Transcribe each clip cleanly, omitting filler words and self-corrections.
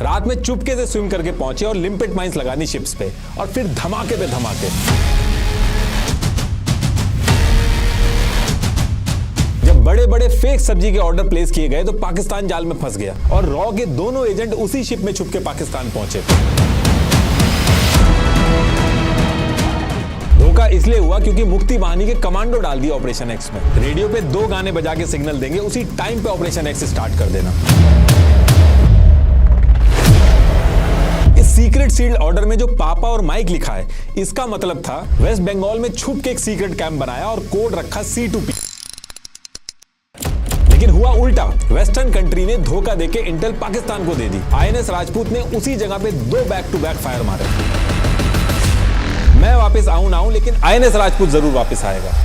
रात में चुपके से स्विम करके पहुंचे और लिम्पिट माइंस लगानी शिप्स पे, और फिर धमाके पे धमाके। जब बड़े बड़े फेक सब्जी के ऑर्डर प्लेस किए गए तो पाकिस्तान जाल में फंस गया और रॉ के दोनों एजेंट उसी शिप में छुप के पाकिस्तान पहुंचे। धोखा इसलिए हुआ क्योंकि मुक्ति वाहिनी के कमांडो डाल दिया ऑपरेशन एक्स में। रेडियो पे 2 गाने बजा के सिग्नल देंगे, उसी टाइम पे ऑपरेशन एक्स स्टार्ट कर देना। इस सीक्रेट सील्ड ऑर्डर में जो पापा और माइक लिखा है, इसका मतलब था वेस्ट बंगाल में छुप के एक सीक्रेट कैंप बनाया और कोड रखा C2P। लेकिन हुआ उल्टा, वेस्टर्न कंट्री ने धोखा देके इंटेल पाकिस्तान को दे दी। INS राजपूत ने उसी जगह पे 2 बैक टू बैक फायर मारे। मैं वापस आऊं ना आऊं, लेकिन INS राजपूत जरूर वापस आएगा।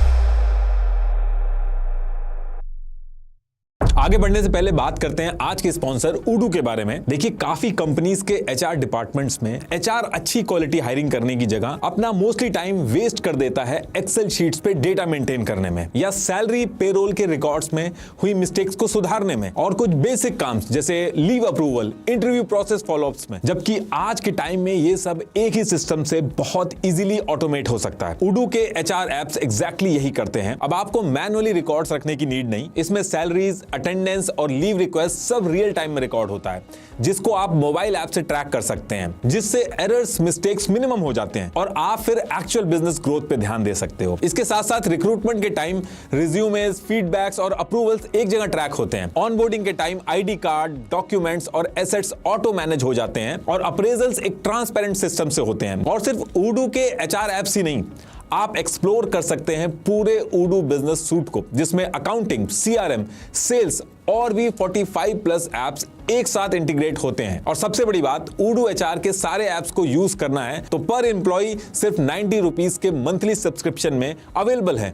आगे बढ़ने से पहले बात करते हैं आज के स्पॉन्सर उडू के बारे में। देखिए, काफी कंपनीज के HR डिपार्टमेंट्स में HR अच्छी क्वालिटी हायरिंग करने की जगह अपना मोस्टली टाइम वेस्ट कर देता है एक्सेल शीट्स पे डेटा मेंटेन करने में, या सैलरी पेरोल के रिकॉर्ड्स में हुई मिस्टेक्स को सुधारने में, और कुछ बेसिक काम जैसे leave approval, interview process follow-ups में। जबकि आज के टाइम में ये सब एक ही सिस्टम से बहुत इजीली ऑटोमेट हो सकता है। उडू के HR एप्स एग्जैक्टली यही करते हैं। अब आपको मैनुअली रिकॉर्ड्स रखने की नीड नहीं। इसमें सैलरीज, अटेंडेंस और लीव रिक्वेस्ट सब रियल टाइम में रिकॉर्ड होता है, जिसको आप मोबाइल ऐप से ट्रैक कर सकते हैं, जिससे एरर्स, मिस्टेक्स मिनिमम हो जाते हैं और आप फिर एक्चुअल बिजनेस ग्रोथ पे ध्यान दे सकते हो। इसके साथ साथ रिक्रूटमेंट के टाइम रिज्यूमेस, फीडबैक्स और अप्रूवल्स एक जगह ट्रैक होते हैं। ऑनबोर्डिंग के टाइम ID कार्ड, डॉक्यूमेंट्स और एसेट्स ऑटो मैनेज हो जाते हैं, और अप्रेजल्स एक ट्रांसपेरेंट सिस्टम से होते हैं। और सिर्फ उडू के HR ऐप्स ही नहीं, आप एक्सप्लोर कर सकते हैं पूरे उडू बिजनेस सूट को, जिसमें अकाउंटिंग, CRM, सेल्स और भी 45 प्लस एप्स एक साथ इंटीग्रेट होते हैं। और सबसे बड़ी बात, उडू HR के सारे एप्स को यूज करना है तो पर एम्प्लॉय सिर्फ 90 रुपीज के मंथली सब्सक्रिप्शन में अवेलेबल है।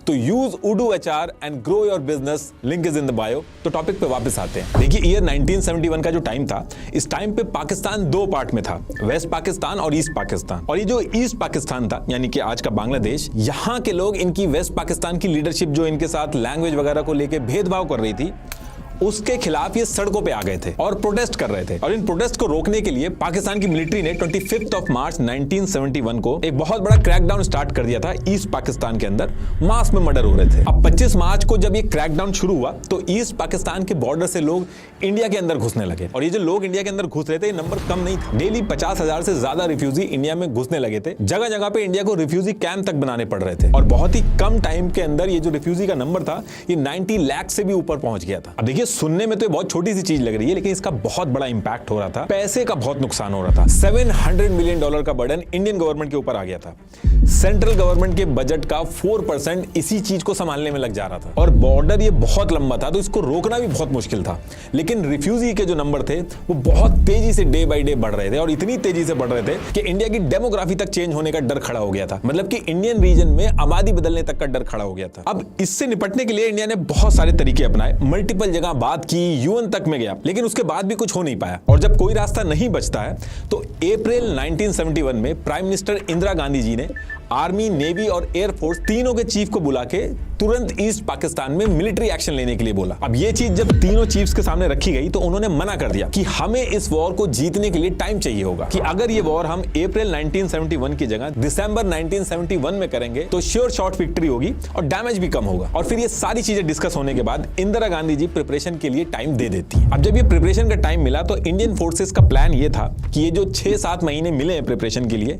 तो यूज उडू HR and grow your business, link is in the bio. तो टॉपिक पे वापस आते हैं। देखिए, ईयर 1971 का जो टाइम था, इस टाइम पे पाकिस्तान 2 पार्ट में था, वेस्ट पाकिस्तान और ईस्ट पाकिस्तान। और ये जो ईस्ट पाकिस्तान था, यानी कि आज का बांग्लादेश, यहाँ के लोग इनकी वेस्ट पाकिस्तान की लीडरशिप जो इनके साथ लैंग्वेज वगैरह को लेके भेदभाव कर रही थी, उसके खिलाफ ये सड़कों पे आ गए थे और प्रोटेस्ट कर रहे थे। और इन प्रोटेस्ट को रोकने के लिए पाकिस्तान की मिलिट्री ने 25 मार्च 1971 को एक बहुत बड़ा क्रैकडाउन स्टार्ट कर दिया था ईस्ट पाकिस्तान के अंदर। मास में मर्डर हो रहे थे। अब 25 मार्च को जब ये क्रैकडाउन शुरू हुआ तो ईस्ट पाकिस्तान के बॉर्डर से लोग इंडिया के अंदर घुसने लगे। और ये जो लोग इंडिया के अंदर घुस रहे थे, ये नंबर कम नहीं था। डेली 50,000 से ज्यादा रिफ्यूजी इंडिया में घुसने लगे थे। जगह जगह पे इंडिया को रिफ्यूजी कैंप तक बनाने पड़ रहे थे। और बहुत ही कम टाइम के अंदर ये जो रिफ्यूजी का नंबर था, ये 90 लाख से भी ऊपर पहुंच गया था। अब देखिए, सुनने में तो बहुत छोटी सी चीज लग रही है, लेकिन इसका बहुत बड़ा इंपैक्ट हो रहा था। पैसे का बहुत नुकसान हो रहा था। $700 मिलियन का बर्डन इंडियन गवर्नमेंट के ऊपर आ गया था। सेंट्रल गवर्नमेंट के बजट का 4% इसी चीज को संभालने में लग जा रहा था। और बॉर्डर ये बहुत लंबा था, तो इसको रोकना भी बहुत मुश्किल था। लेकिन रिफ्यूजी के जो नंबर थे, वो बहुत तेजी से डे बाय डे बढ़ रहे थे, और इतनी तेजी से बढ़ रहे थे कि इंडिया की डेमोग्राफी तक चेंज होने का डर खड़ा हो गया था। मतलब कि इंडियन रीजन में आबादी बदलने तक का डर खड़ा हो गया था। अब इससे निपटने के लिए इंडिया ने बहुत सारे तरीके अपनाए, मल्टीपल जगह बात की, UN तक में गया, लेकिन उसके बाद भी कुछ हो नहीं पाया। और जब कोई रास्ता नहीं बचता है तो अप्रैल 1971 में प्राइम मिनिस्टर इंदिरा गांधी जी ने आर्मी, नेवी और एयरफोर्स तीनों के चीफ को बुला के तुरंत ईस्ट पाकिस्तान में मिलिट्री एक्शन लेने के लिए बोला। अब ये चीज जब तीनों चीफ्स के सामने रखी गई तो उन्होंने मना कर दिया कि हमें इस वॉर को जीतने के लिए टाइम चाहिए होगा, कि अगर ये वॉर हम अप्रैल 1971 की जगह दिसंबर 1971 में करेंगे तो श्योर शॉर्ट विक्ट्री होगी और डैमेज भी कम होगा। और फिर ये सारी चीजें डिस्कस होने के बाद इंदिरा गांधी जी प्रिपरेशन के लिए टाइम दे देती है। अब जब ये प्रिपरेशन का टाइम मिला तो इंडियन फोर्सेस का प्लान ये था कि ये जो 6-7 महीने मिले हैं प्रिपरेशन के लिए,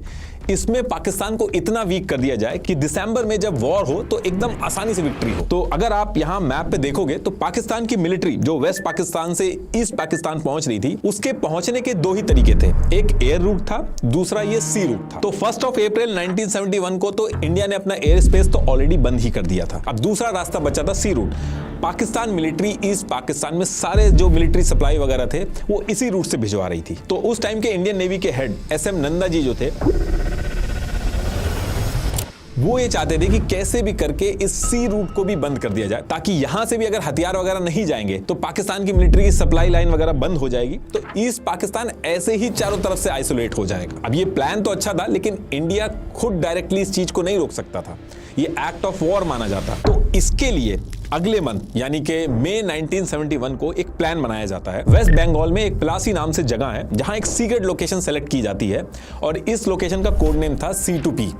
इसमें पाकिस्तान को इतना वीक कर दिया जाए कि दिसंबर में जब वॉर हो तो एकदम आसानी से विक्ट्री हो। तो अगर आप यहां मैप पे देखोगे तो पाकिस्तान की मिलिट्री जो वेस्ट पाकिस्तान से ईस्ट पाकिस्तान पहुंच रही थी, उसके पहुंचने के 2 ही तरीके थे। एक एयर रूट था, दूसरा ये सी रूट था। तो 1 अप्रैल 1971 को तो इंडिया ने अपना एयर स्पेस तो ऑलरेडी बंद ही कर दिया था। अब दूसरा रास्ता बचा था sea route. Pakistan military East Pakistan में सारे जो मिलिट्री सप्लाई वगैरह थे वो इसी रूट से भिजवा रही थी। तो उस टाइम के इंडियन नेवी के हेड SM नंदा जी जो थे, वो ये चाहते थे कि कैसे भी करके इस सी रूट को भी बंद कर दिया जाए, ताकि यहां से भी अगर हथियार वगैरह नहीं जाएंगे तो पाकिस्तान की मिलिट्री की सप्लाई लाइन वगैरह बंद हो जाएगी, तो ईस्ट पाकिस्तान ऐसे ही चारों तरफ से आइसोलेट हो जाएगा। अब ये प्लान तो अच्छा था, लेकिन इंडिया खुद डायरेक्टली इस चीज को नहीं रोक सकता था, ये एक्ट ऑफ वॉर माना जाता। तो इसके लिए अगले मंथ यानी कि मई 1971 को एक प्लान बनाया जाता है। वेस्ट बंगाल में एक प्लासी नाम से जगह है जहां एक सीक्रेट लोकेशन सेलेक्ट की जाती है और इस लोकेशन का कोड नेम था C2P।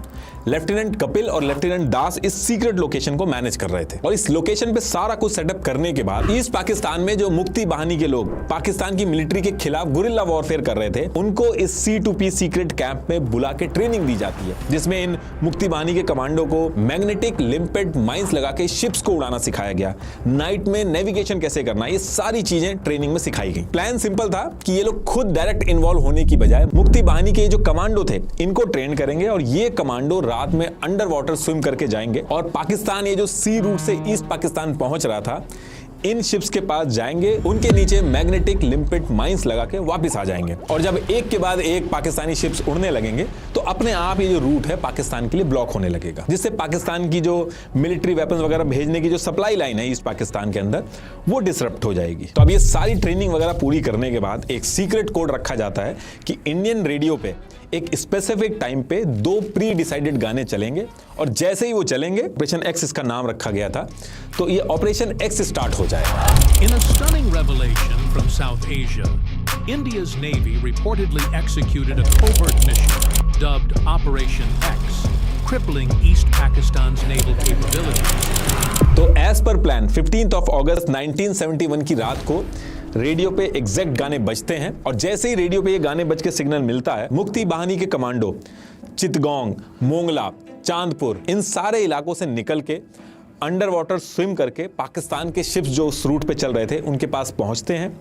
लेफ्टिनेंट कपिल और लेफ्टिनेंट दास इस सीक्रेट लोकेशन को मैनेज कर रहे थे और इस लोकेशन पे सारा कुछ सेटअप करने के बाद ईस्ट पाकिस्तान में जो मुक्ति बाहिनी के लोग पाकिस्तान की मिलिट्री के खिलाफ गुरिल्ला वॉरफेयर कर रहे थे, उनको इस C2P सीक्रेट कैंप में बुला के ट्रेनिंग दी जाती है, जिसमें इन मुक्ति बाहिनी के कमांडो को मैग्नेटिक लिम्पेट माइंस लगा के शिप्स को उड़ाना सिखाया गया। नाइट में नेविगेशन कैसे करना, ये सारी चीजें ट्रेनिंग में सिखाई गई। प्लान सिंपल था कि ये लोग खुद डायरेक्ट इन्वॉल्व होने की बजाय मुक्ति बाहिनी के जो कमांडो थे इनको ट्रेन करेंगे और ये कमांडो रात में अंडर वाटर स्विम करके जाएंगे और पाकिस्तान ये जो सी रूट से ईस्ट पाकिस्तान पहुंच रहा था, इन शिप्स के पास जाएंगे, उनके नीचे मैग्नेटिक लिम्पेट माइंस लगा के वापस आ जाएंगे और जब एक के बाद एक पाकिस्तानी शिप्स उड़ने लगेंगे तो अपने आप ये जो रूट है पाकिस्तान के लिए ब्लॉक होने लगेगा, जिससे पाकिस्तान की जो मिलिट्री वेपन्स वगैरह भेजने की जो सप्लाई लाइन है ईस्ट पाकिस्तान के अंदर वो डिसरप्ट हो जाएगी। तो अब ये सारी ट्रेनिंग वगैरह पूरी करने के बाद एक सीक्रेट कोड रखा जाता है कि इंडियन रेडियो पे एक स्पेसिफिक टाइम पे 2 प्री डिसाइडेड गाने चलेंगे और जैसे ही वो चलेंगे, ऑपरेशन एक्स इसका नाम रखा गया था, तो ये ऑपरेशन एक्स स्टार्ट हो जाएगा। In a stunning revelation from South Asia, India's Navy reportedly executed a covert mission dubbed Operation X, crippling East Pakistan's naval capabilities. तो एज पर प्लान 15 अगस्त 1971 की रात को रेडियो पे एग्जैक्ट गाने बजते हैं और जैसे ही रेडियो पे ये गाने बज के सिग्नल मिलता है, मुक्ति बाहिनी के कमांडो चितगोंग, मोंगला, चांदपुर, इन सारे इलाकों से निकल के अंडर वाटर स्विम करके पाकिस्तान के शिप्स जो उस रूट पे चल रहे थे उनके पास पहुंचते हैं,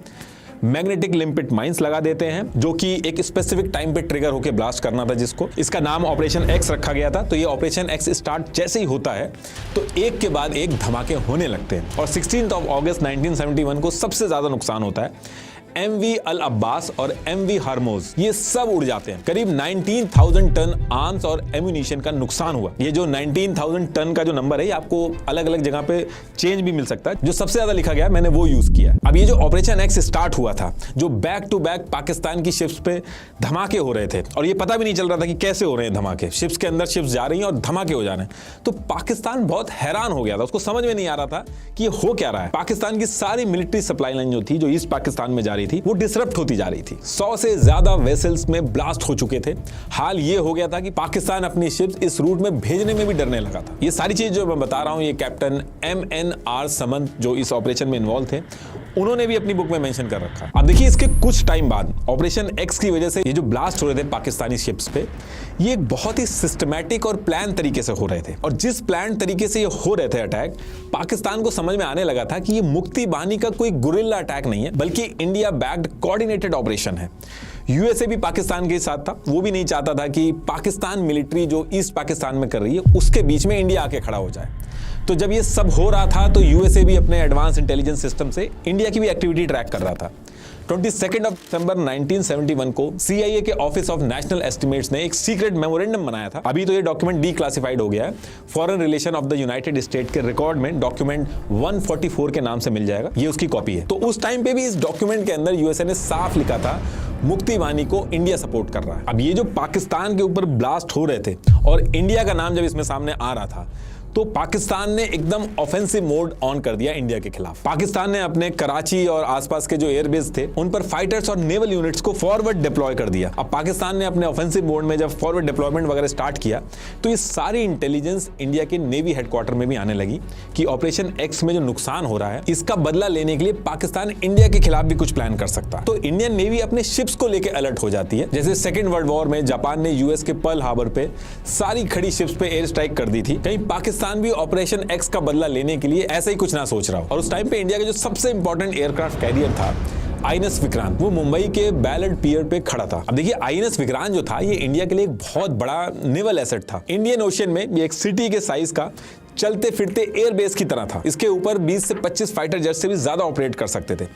मैग्नेटिक लिम्पेट माइंस लगा देते हैं जो कि एक स्पेसिफिक टाइम पे ट्रिगर होकर ब्लास्ट करना था, जिसको इसका नाम ऑपरेशन एक्स रखा गया था। तो ये ऑपरेशन एक्स स्टार्ट जैसे ही होता है तो एक के बाद एक धमाके होने लगते हैं और 16 अगस्त 1971 को सबसे ज्यादा नुकसान होता है। MV अल अब्बास और MV हार्मोज ये सब उड़ जाते हैं। करीब 19,000 टन आर्म्स और एम्यूनिशन का नुकसान हुआ। ये जो 19,000 टन का जो नंबर है ये आपको अलग अलग जगह पे चेंज भी मिल सकता है, जो सबसे ज्यादा लिखा गया मैंने वो यूज किया। अब ये जो ऑपरेशन एक्स स्टार्ट हुआ था, जो बैक टू बैक पाकिस्तान की शिप्स पे धमाके हो रहे थे और ये पता भी नहीं चल रहा था कि कैसे हो रहे हैं धमाके, शिप्स के अंदर शिप्स जा रही हैं और धमाके हो जा रहे हैं। तो पाकिस्तान बहुत हैरान हो गया था, उसको समझ में नहीं आ रहा था कि ये हो क्या रहा है। पाकिस्तान की सारी मिलिट्री सप्लाई लाइन जो थी, जो ईस्ट पाकिस्तान में जा रही थी, वो डिसरप्ट होती जा रही थी। 100 से ज्यादा वेसल्स में ब्लास्ट हो चुके थे। हाल ये हो गया था कि पाकिस्तान अपनी शिप्स इस रूट में भेजने में भी डरने लगा था। ये सारी चीज जो मैं बता रहा हूं, ये कैप्टन MNR समंत जो इस ऑपरेशन में इन्वॉल्व थे, उन्होंने भी अपनी बुक में मेंशन कर रखा। अब देखिए, इसके कुछ टाइम बाद ऑपरेशन एक्स की वजह से ये जो ब्लास्ट हो रहे थे पाकिस्तानी शिप्स पे, ये बहुत ही सिस्टमैटिक और प्लान तरीके से हो रहे थे और जिस प्लान तरीके से ये हो रहे थे अटैक, पाकिस्तान को समझ में आने लगा था कि ये मुक्ति बाहिनी का कोई गुरिल्ला अटैक नहीं है, बल्कि इंडिया बैक्ड कोऑर्डिनेटेड ऑपरेशन है। यूएसए भी पाकिस्तान के साथ था, वो भी नहीं चाहता था कि पाकिस्तान मिलिट्री जो ईस्ट पाकिस्तान में कर रही है उसके बीच में इंडिया आके खड़ा हो जाए। तो जब ये सब हो रहा था तो यूएसए भी अपने एडवांस इंटेलिजेंस सिस्टम से इंडिया की भी एक्टिविटी ट्रैक कर रहा था। 22 दिसंबर 1971 को CIA के ऑफिस ऑफ नेशनल एस्टिमेट्स ने एक सीक्रेट मेमोरेंडम बनाया था। अभी तो ये डॉक्यूमेंट डीक्लासिफाइड हो गया है। Foreign relation of the United state के रिकॉर्ड में डॉक्यूमेंट 144 के नाम से मिल जाएगा, ये उसकी कॉपी है। तो उस टाइम पे भी इस डॉक्यूमेंट के अंदर यूएसए ने साफ लिखा था मुक्ति बाहिनी को इंडिया सपोर्ट कर रहा है। अब ये जो पाकिस्तान के ऊपर ब्लास्ट हो रहे थे और इंडिया का नाम जब इसमें सामने आ रहा था, तो पाकिस्तान ने एकदम ऑफेंसिव मोड ऑन कर दिया इंडिया के खिलाफ। पाकिस्तान ने अपने कराची और आसपास के जो एयरबेस थे उन पर फाइटर्स और नेवल यूनिट्स को फॉरवर्ड डिप्लॉय कर दिया। अब पाकिस्तान ने अपने ऑफेंसिव मोड में जब फॉरवर्ड डिप्लॉयमेंट वगैरह स्टार्ट किया तो ये सारी इंटेलिजेंस इंडिया के नेवी हेडक्वार्टर में भी आने लगी कि ऑपरेशन एक्स में जो नुकसान हो रहा है इसका बदला लेने के लिए पाकिस्तान इंडिया के खिलाफ भी कुछ प्लान कर सकता है। तो इंडियन नेवी अपने शिप्स को लेकर अलर्ट हो जाती है। जैसे सेकेंड वर्ल्ड वॉर में जापान ने यूएस के पर्ल हार्बर पे सारी खड़ी शिप्स पे एयर स्ट्राइक कर दी थी, कहीं पाकिस्तान भी ऑपरेशन एक्स का बदला लेने के लिए ऐसा ही कुछ ना सोच रहा हो। और उस टाइम पे इंडिया का जो सबसे इंपॉर्टेंट एयरक्राफ्ट कैरियर था INS विक्रांत, वो मुंबई के बैलेट पियर पे खड़ा था। अब देखिए, INS विक्रांत जो था ये इंडिया के लिए एक बहुत बड़ा नेवल एसेट था। इंडियन ओशियन में ये एक सिटी के साइज का चलते फिरते एयरबेस की तरह था। इसके ऊपर 20 से 25 फाइटर जेट से भी ज्यादा ऑपरेट कर सकते थे।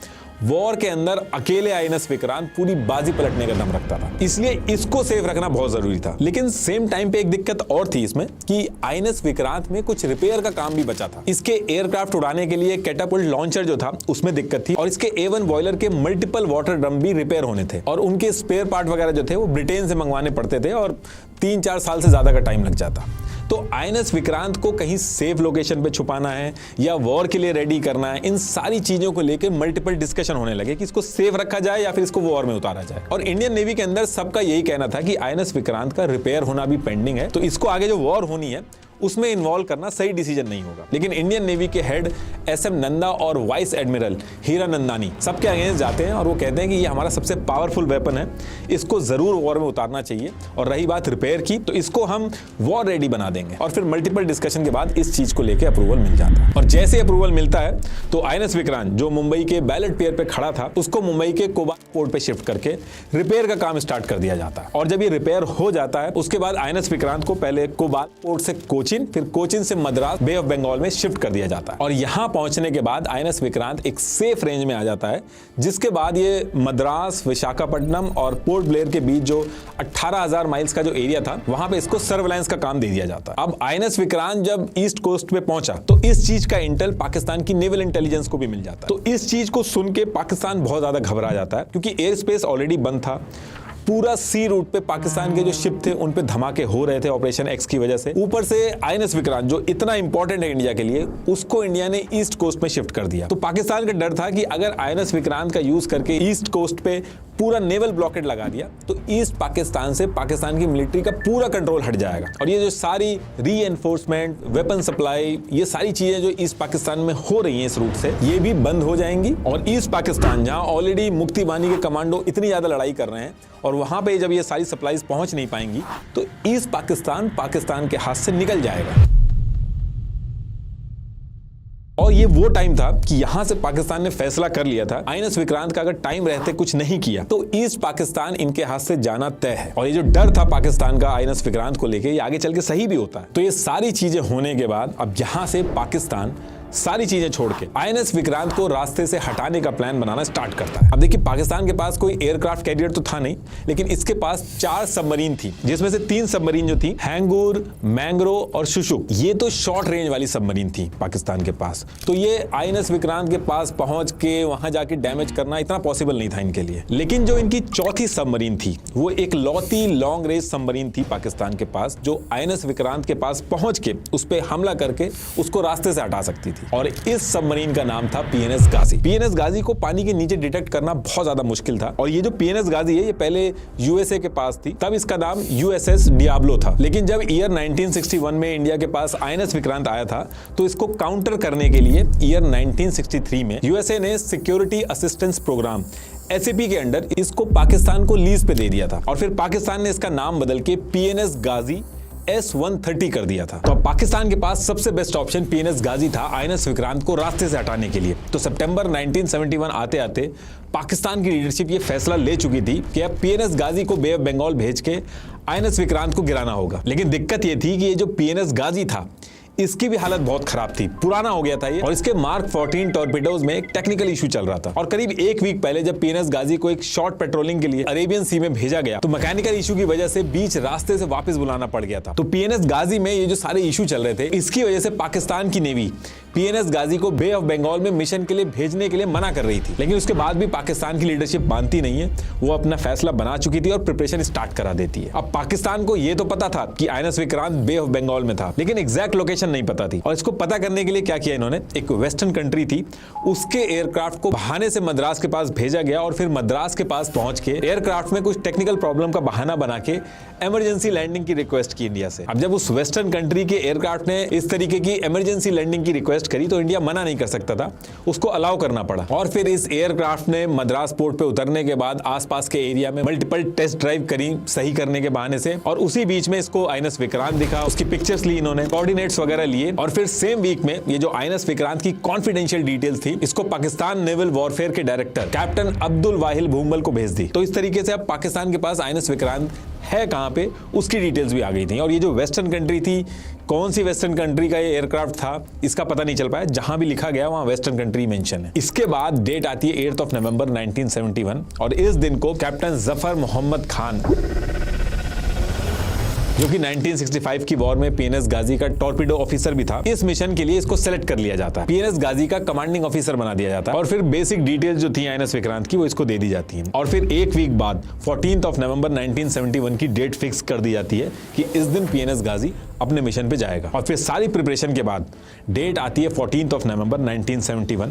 वॉर के अंदर अकेले INS विक्रांत पूरी बाजी पलटने का दम रखता था, इसलिए इसको सेफ रखना बहुत जरूरी था। लेकिन सेम टाइम पे एक दिक्कत और थी इसमें कि INS विक्रांत में कुछ रिपेयर का काम भी बचा था। इसके एयरक्राफ्ट उड़ाने के लिए कैटापुल्ट लॉन्चर जो था उसमें दिक्कत थी और इसके A1 बॉयलर के मल्टीपल वाटर ड्रम भी रिपेयर होने थे और उनके स्पेयर पार्ट वगैरह जो थे वो ब्रिटेन से मंगवाने पड़ते थे और 3-4 साल से ज्यादा का टाइम लग जाता। तो आईएनएस विक्रांत को कहीं सेफ लोकेशन पे छुपाना है या वॉर के लिए रेडी करना है, इन सारी चीजों को लेकर मल्टीपल डिस्कशन होने लगे कि इसको सेफ रखा जाए या फिर इसको वॉर में उतारा जाए। और इंडियन नेवी के अंदर सबका यही कहना था कि आईएनएस विक्रांत का रिपेयर होना भी पेंडिंग है, तो इसको आगे जो वॉर होनी है उसमें इन्वॉल्व करना सही डिसीजन नहीं होगा। लेकिन इंडियन नेवी के हेड एसएम नंदा और वाइस एडमिरल हीरानंदानी सबके अगेंस्ट जाते हैं और वो कहते हैं कि ये हमारा सबसे पावरफुल वेपन है, इसको जरूर वॉर में उतारना चाहिए। और रही बात रिपेयर की, तो इसको हम वॉर रेडी बना देंगे। और फिर मल्टीपल डिस्कशन के बाद इस चीज को लेकर अप्रूवल मिल जाता है। और जैसे अप्रूवल मिलता है तो आईएनएस विक्रांत जो मुंबई के बैलेट पियर पे खड़ा था, उसको मुंबई के कोबाल पोर्ट पे शिफ्ट करके रिपेयर का काम स्टार्ट कर दिया जाता है। और जब ये रिपेयर हो जाता है उसके बाद आईएनएस विक्रांत को पहले कोबाल पोर्ट से कोचिन, फिर कोचिन से मद्रास बे ऑफ बंगाल में शिफ्ट कर दिया जाता है। और यहां पहुंचने के बाद आईएनएस विक्रांत एक सेफ रेंज में आ जाता है, जिसके बाद ये मद्रास, विशाखापट्टनम और पोर्ट ब्लेयर के बीच जो 18,000 माइल्स का जो एरिया था, वहां पे इसको सर्वेलेंस का काम दे दिया जाता है। अब आईएनएस विक्रांत जब ईस्ट कोस्ट पे पहुंचा तो इस चीज का इंटेल पाकिस्तान की नेवल इंटेलिजेंस को भी मिल जाता है। तो इस चीज को सुन के पाकिस्तान बहुत ज्यादा घबरा जाता है, क्योंकि एयर स्पेस ऑलरेडी बंद था। पूरा सी रूट पे पाकिस्तान के जो शिप थे उन पे धमाके हो रहे थे ऑपरेशन एक्स की वजह से। ऊपर से आईएनएस विक्रांत जो इतना इंपॉर्टेंट है इंडिया के लिए, उसको इंडिया ने ईस्ट कोस्ट में शिफ्ट कर दिया। तो पाकिस्तान का डर था कि अगर आईएनएस विक्रांत का यूज करके ईस्ट कोस्ट पे पूरा नेवल ब्लॉकेट लगा दिया तो ईस्ट पाकिस्तान से पाकिस्तान की मिलिट्री का पूरा कंट्रोल हट जाएगा। और ये जो सारी रीएनफोर्समेंट, वेपन सप्लाई, ये सारी चीजें जो ईस्ट पाकिस्तान में हो रही हैं इस रूट से, ये भी बंद हो जाएंगी। और ईस्ट पाकिस्तान जहां ऑलरेडी मुक्ति बानी के कमांडो इतनी ज्यादा लड़ाई कर रहे हैं, और वहां पे जब ये सारी सप्लाईज पहुंच नहीं पाएंगी तो ईस्ट पाकिस्तान के हाथ से निकल जाएगा। और ये वो टाइम था कि यहां से पाकिस्तान ने फैसला कर लिया था, आईएनएस विक्रांत का अगर टाइम रहते कुछ नहीं किया तो ईस्ट पाकिस्तान इनके हाथ से जाना तय है। और ये जो डर था पाकिस्तान का आईएनएस विक्रांत को लेके, ये आगे चल के सही भी होता है। तो ये सारी चीजें होने के बाद अब यहां से पाकिस्तान सारी चीजें छोड़ के आईएनएस विक्रांत को रास्ते से हटाने का प्लान बनाना स्टार्ट करता है। अब देखिए, पाकिस्तान के पास कोई एयरक्राफ्ट कैरियर तो था नहीं, लेकिन इसके पास 4 सबमरीन थी, जिसमें से 3 सबमरीन जो थी, हैंगूर, मैंग्रो और शुशुक, ये तो शॉर्ट रेंज वाली सबमरीन थी पाकिस्तान के पास। तो ये आईएनएस विक्रांत के पास पहुंच के वहां जाके डैमेज करना इतना पॉसिबल नहीं था इनके लिए। लेकिन जो इनकी चौथी सबमरीन थी, वो एक लौती लॉन्ग रेंज सबमरीन थी पाकिस्तान के पास, जो आईएनएस विक्रांत के पास पहुंच के उस पर हमला करके उसको रास्ते से हटा सकती थी। और इस सबमरीन का नाम था पीएनएस गाजी। पीएनएस गाजी को पानी के नीचे डिटेक्ट करना बहुत ज्यादा मुश्किल था। और ये जो पीएनएस गाजी है, ये पहले यूएसए के पास थी, तब इसका नाम यूएसएस डियाब्लो था। लेकिन जब ईयर 1961 में इंडिया के पास आईएनएस विक्रांत आया था, तो इसको काउंटर करने के लिए ईयर 1963 में यूएसए ने सिक्योरिटी असिस्टेंस प्रोग्राम एसएपी के अंडर इसको पाकिस्तान को लीज पे दे दिया था। और फिर पाकिस्तान ने इसका नाम बदल के पीएनएस गाजी S-130 कर दिया था। तो पाकिस्तान के पास सबसे बेस्ट ऑप्शन पीएनएस गाजी था आईएनएस विक्रांत को रास्ते से हटाने के लिए। तो सितंबर 1971 आते आते पाकिस्तान की लीडरशिप ये फैसला ले चुकी थी कि अब पीएनएस गाजी को बे ऑफ बंगाल भेज के आईएनएस विक्रांत को गिराना होगा। लेकिन दिक्कत ये थी कि ये जो पीएनएस गाजी था, इसकी भी हालत बहुत खराब थी, पुराना हो गया था ये, और इसके मार्क 14 टॉर्पीडोज में एक टेक्निकल इशू चल रहा था। और करीब 1 वीक पहले जब पीएनएस गाजी को एक शॉर्ट पेट्रोलिंग के लिए अरेबियन सी में भेजा गया, तो मैकेनिकल इशू की वजह से बीच रास्ते से वापस बुलाना पड़ गया था। तो पीएनएस गाजी में ये जो सारे इशू चल रहे थे, इसकी वजह से पाकिस्तान की नेवी पीएनएस गाजी को बे ऑफ बंगाल में मिशन के लिए भेजने के लिए मना कर रही थी। लेकिन उसके बाद भी पाकिस्तान की लीडरशिप मानती नहीं है, वो अपना फैसला बना चुकी थी और प्रिपरेशन स्टार्ट करा देती है। अब पाकिस्तान को ये तो पता था कि INS Vikrant Bay of Bengal में था, लेकिन एग्जैक्ट लोकेशन नहीं पता थी। और इसको पता करने के लिए क्या किया इन्होंने, एक वेस्टर्न कंट्री थी, उसके एयरक्राफ्ट को बहाने से मद्रास के पास भेजा गया। और फिर मद्रास के पास पहुंच के एयरक्राफ्ट में कुछ टेक्निकल प्रॉब्लम का बहाना बना के इमरजेंसी लैंडिंग की रिक्वेस्ट की इंडिया से। अब जब उस वेस्टर्न कंट्री के एयरक्राफ्ट ने इस तरीके की इमरजेंसी लैंडिंग की रिक्वेस्ट करी, तो इंडिया मना नहीं कर सकता था, उसको अलाउ करना पड़ा। और फिर इस एयरक्राफ्ट ने मद्रास पोर्ट पे उतरने के बाद आसपास के एरिया में मल्टीपल टेस्ट ड्राइव करी सही करने के बहाने से। और उसी बीच में इसको आईएनएस विक्रांत दिखा, उसकी पिक्चर्स ली इन्होंने, कोऑर्डिनेट्स वगैरह लिए। और फिर सेम वीक में ये जो आईएनएस विक्रांत की कॉन्फिडेंशियल डिटेल्स थी, इसको पाकिस्तान नेवल वॉरफेयर के डायरेक्टर कैप्टन अब्दुल वाहिल भूमल को भेज दी। तो इस तरीके से अब पाकिस्तान के पास आईएनएस विक्रांत है कहां पे, उसकी डिटेल्स भी आ गई थी। और ये जो वेस्टर्न कंट्री थी, कौन सी वेस्टर्न कंट्री का ये एयरक्राफ्ट था, इसका पता नहीं चल पाया। जहां भी लिखा गया वहां वेस्टर्न कंट्री मेंशन है। इसके बाद डेट आती है 8 नवंबर 1971, और इस दिन को कैप्टन जफर मोहम्मद खान, जो कि 1965 की वॉर में पीएनएस गाजी का टॉर्पीडो ऑफिसर भी था, इस मिशन के लिए इसको सेलेक्ट कर लिया जाता है, पीएनएस गाजी का कमांडिंग ऑफिसर बना दिया जाता है। और फिर बेसिक डिटेल्स जो थी आईएनएस विक्रांत की, वो इसको दे दी जाती हैं। और फिर 1 वीक बाद 14 नवंबर 1971 की डेट फिक्स कर दी जाती है कि इस दिन पीएनएस गाजी अपने मिशन पे जाएगा। और फिर सारी प्रिपरेशन के बाद डेट आती है 14 नवंबर 1971।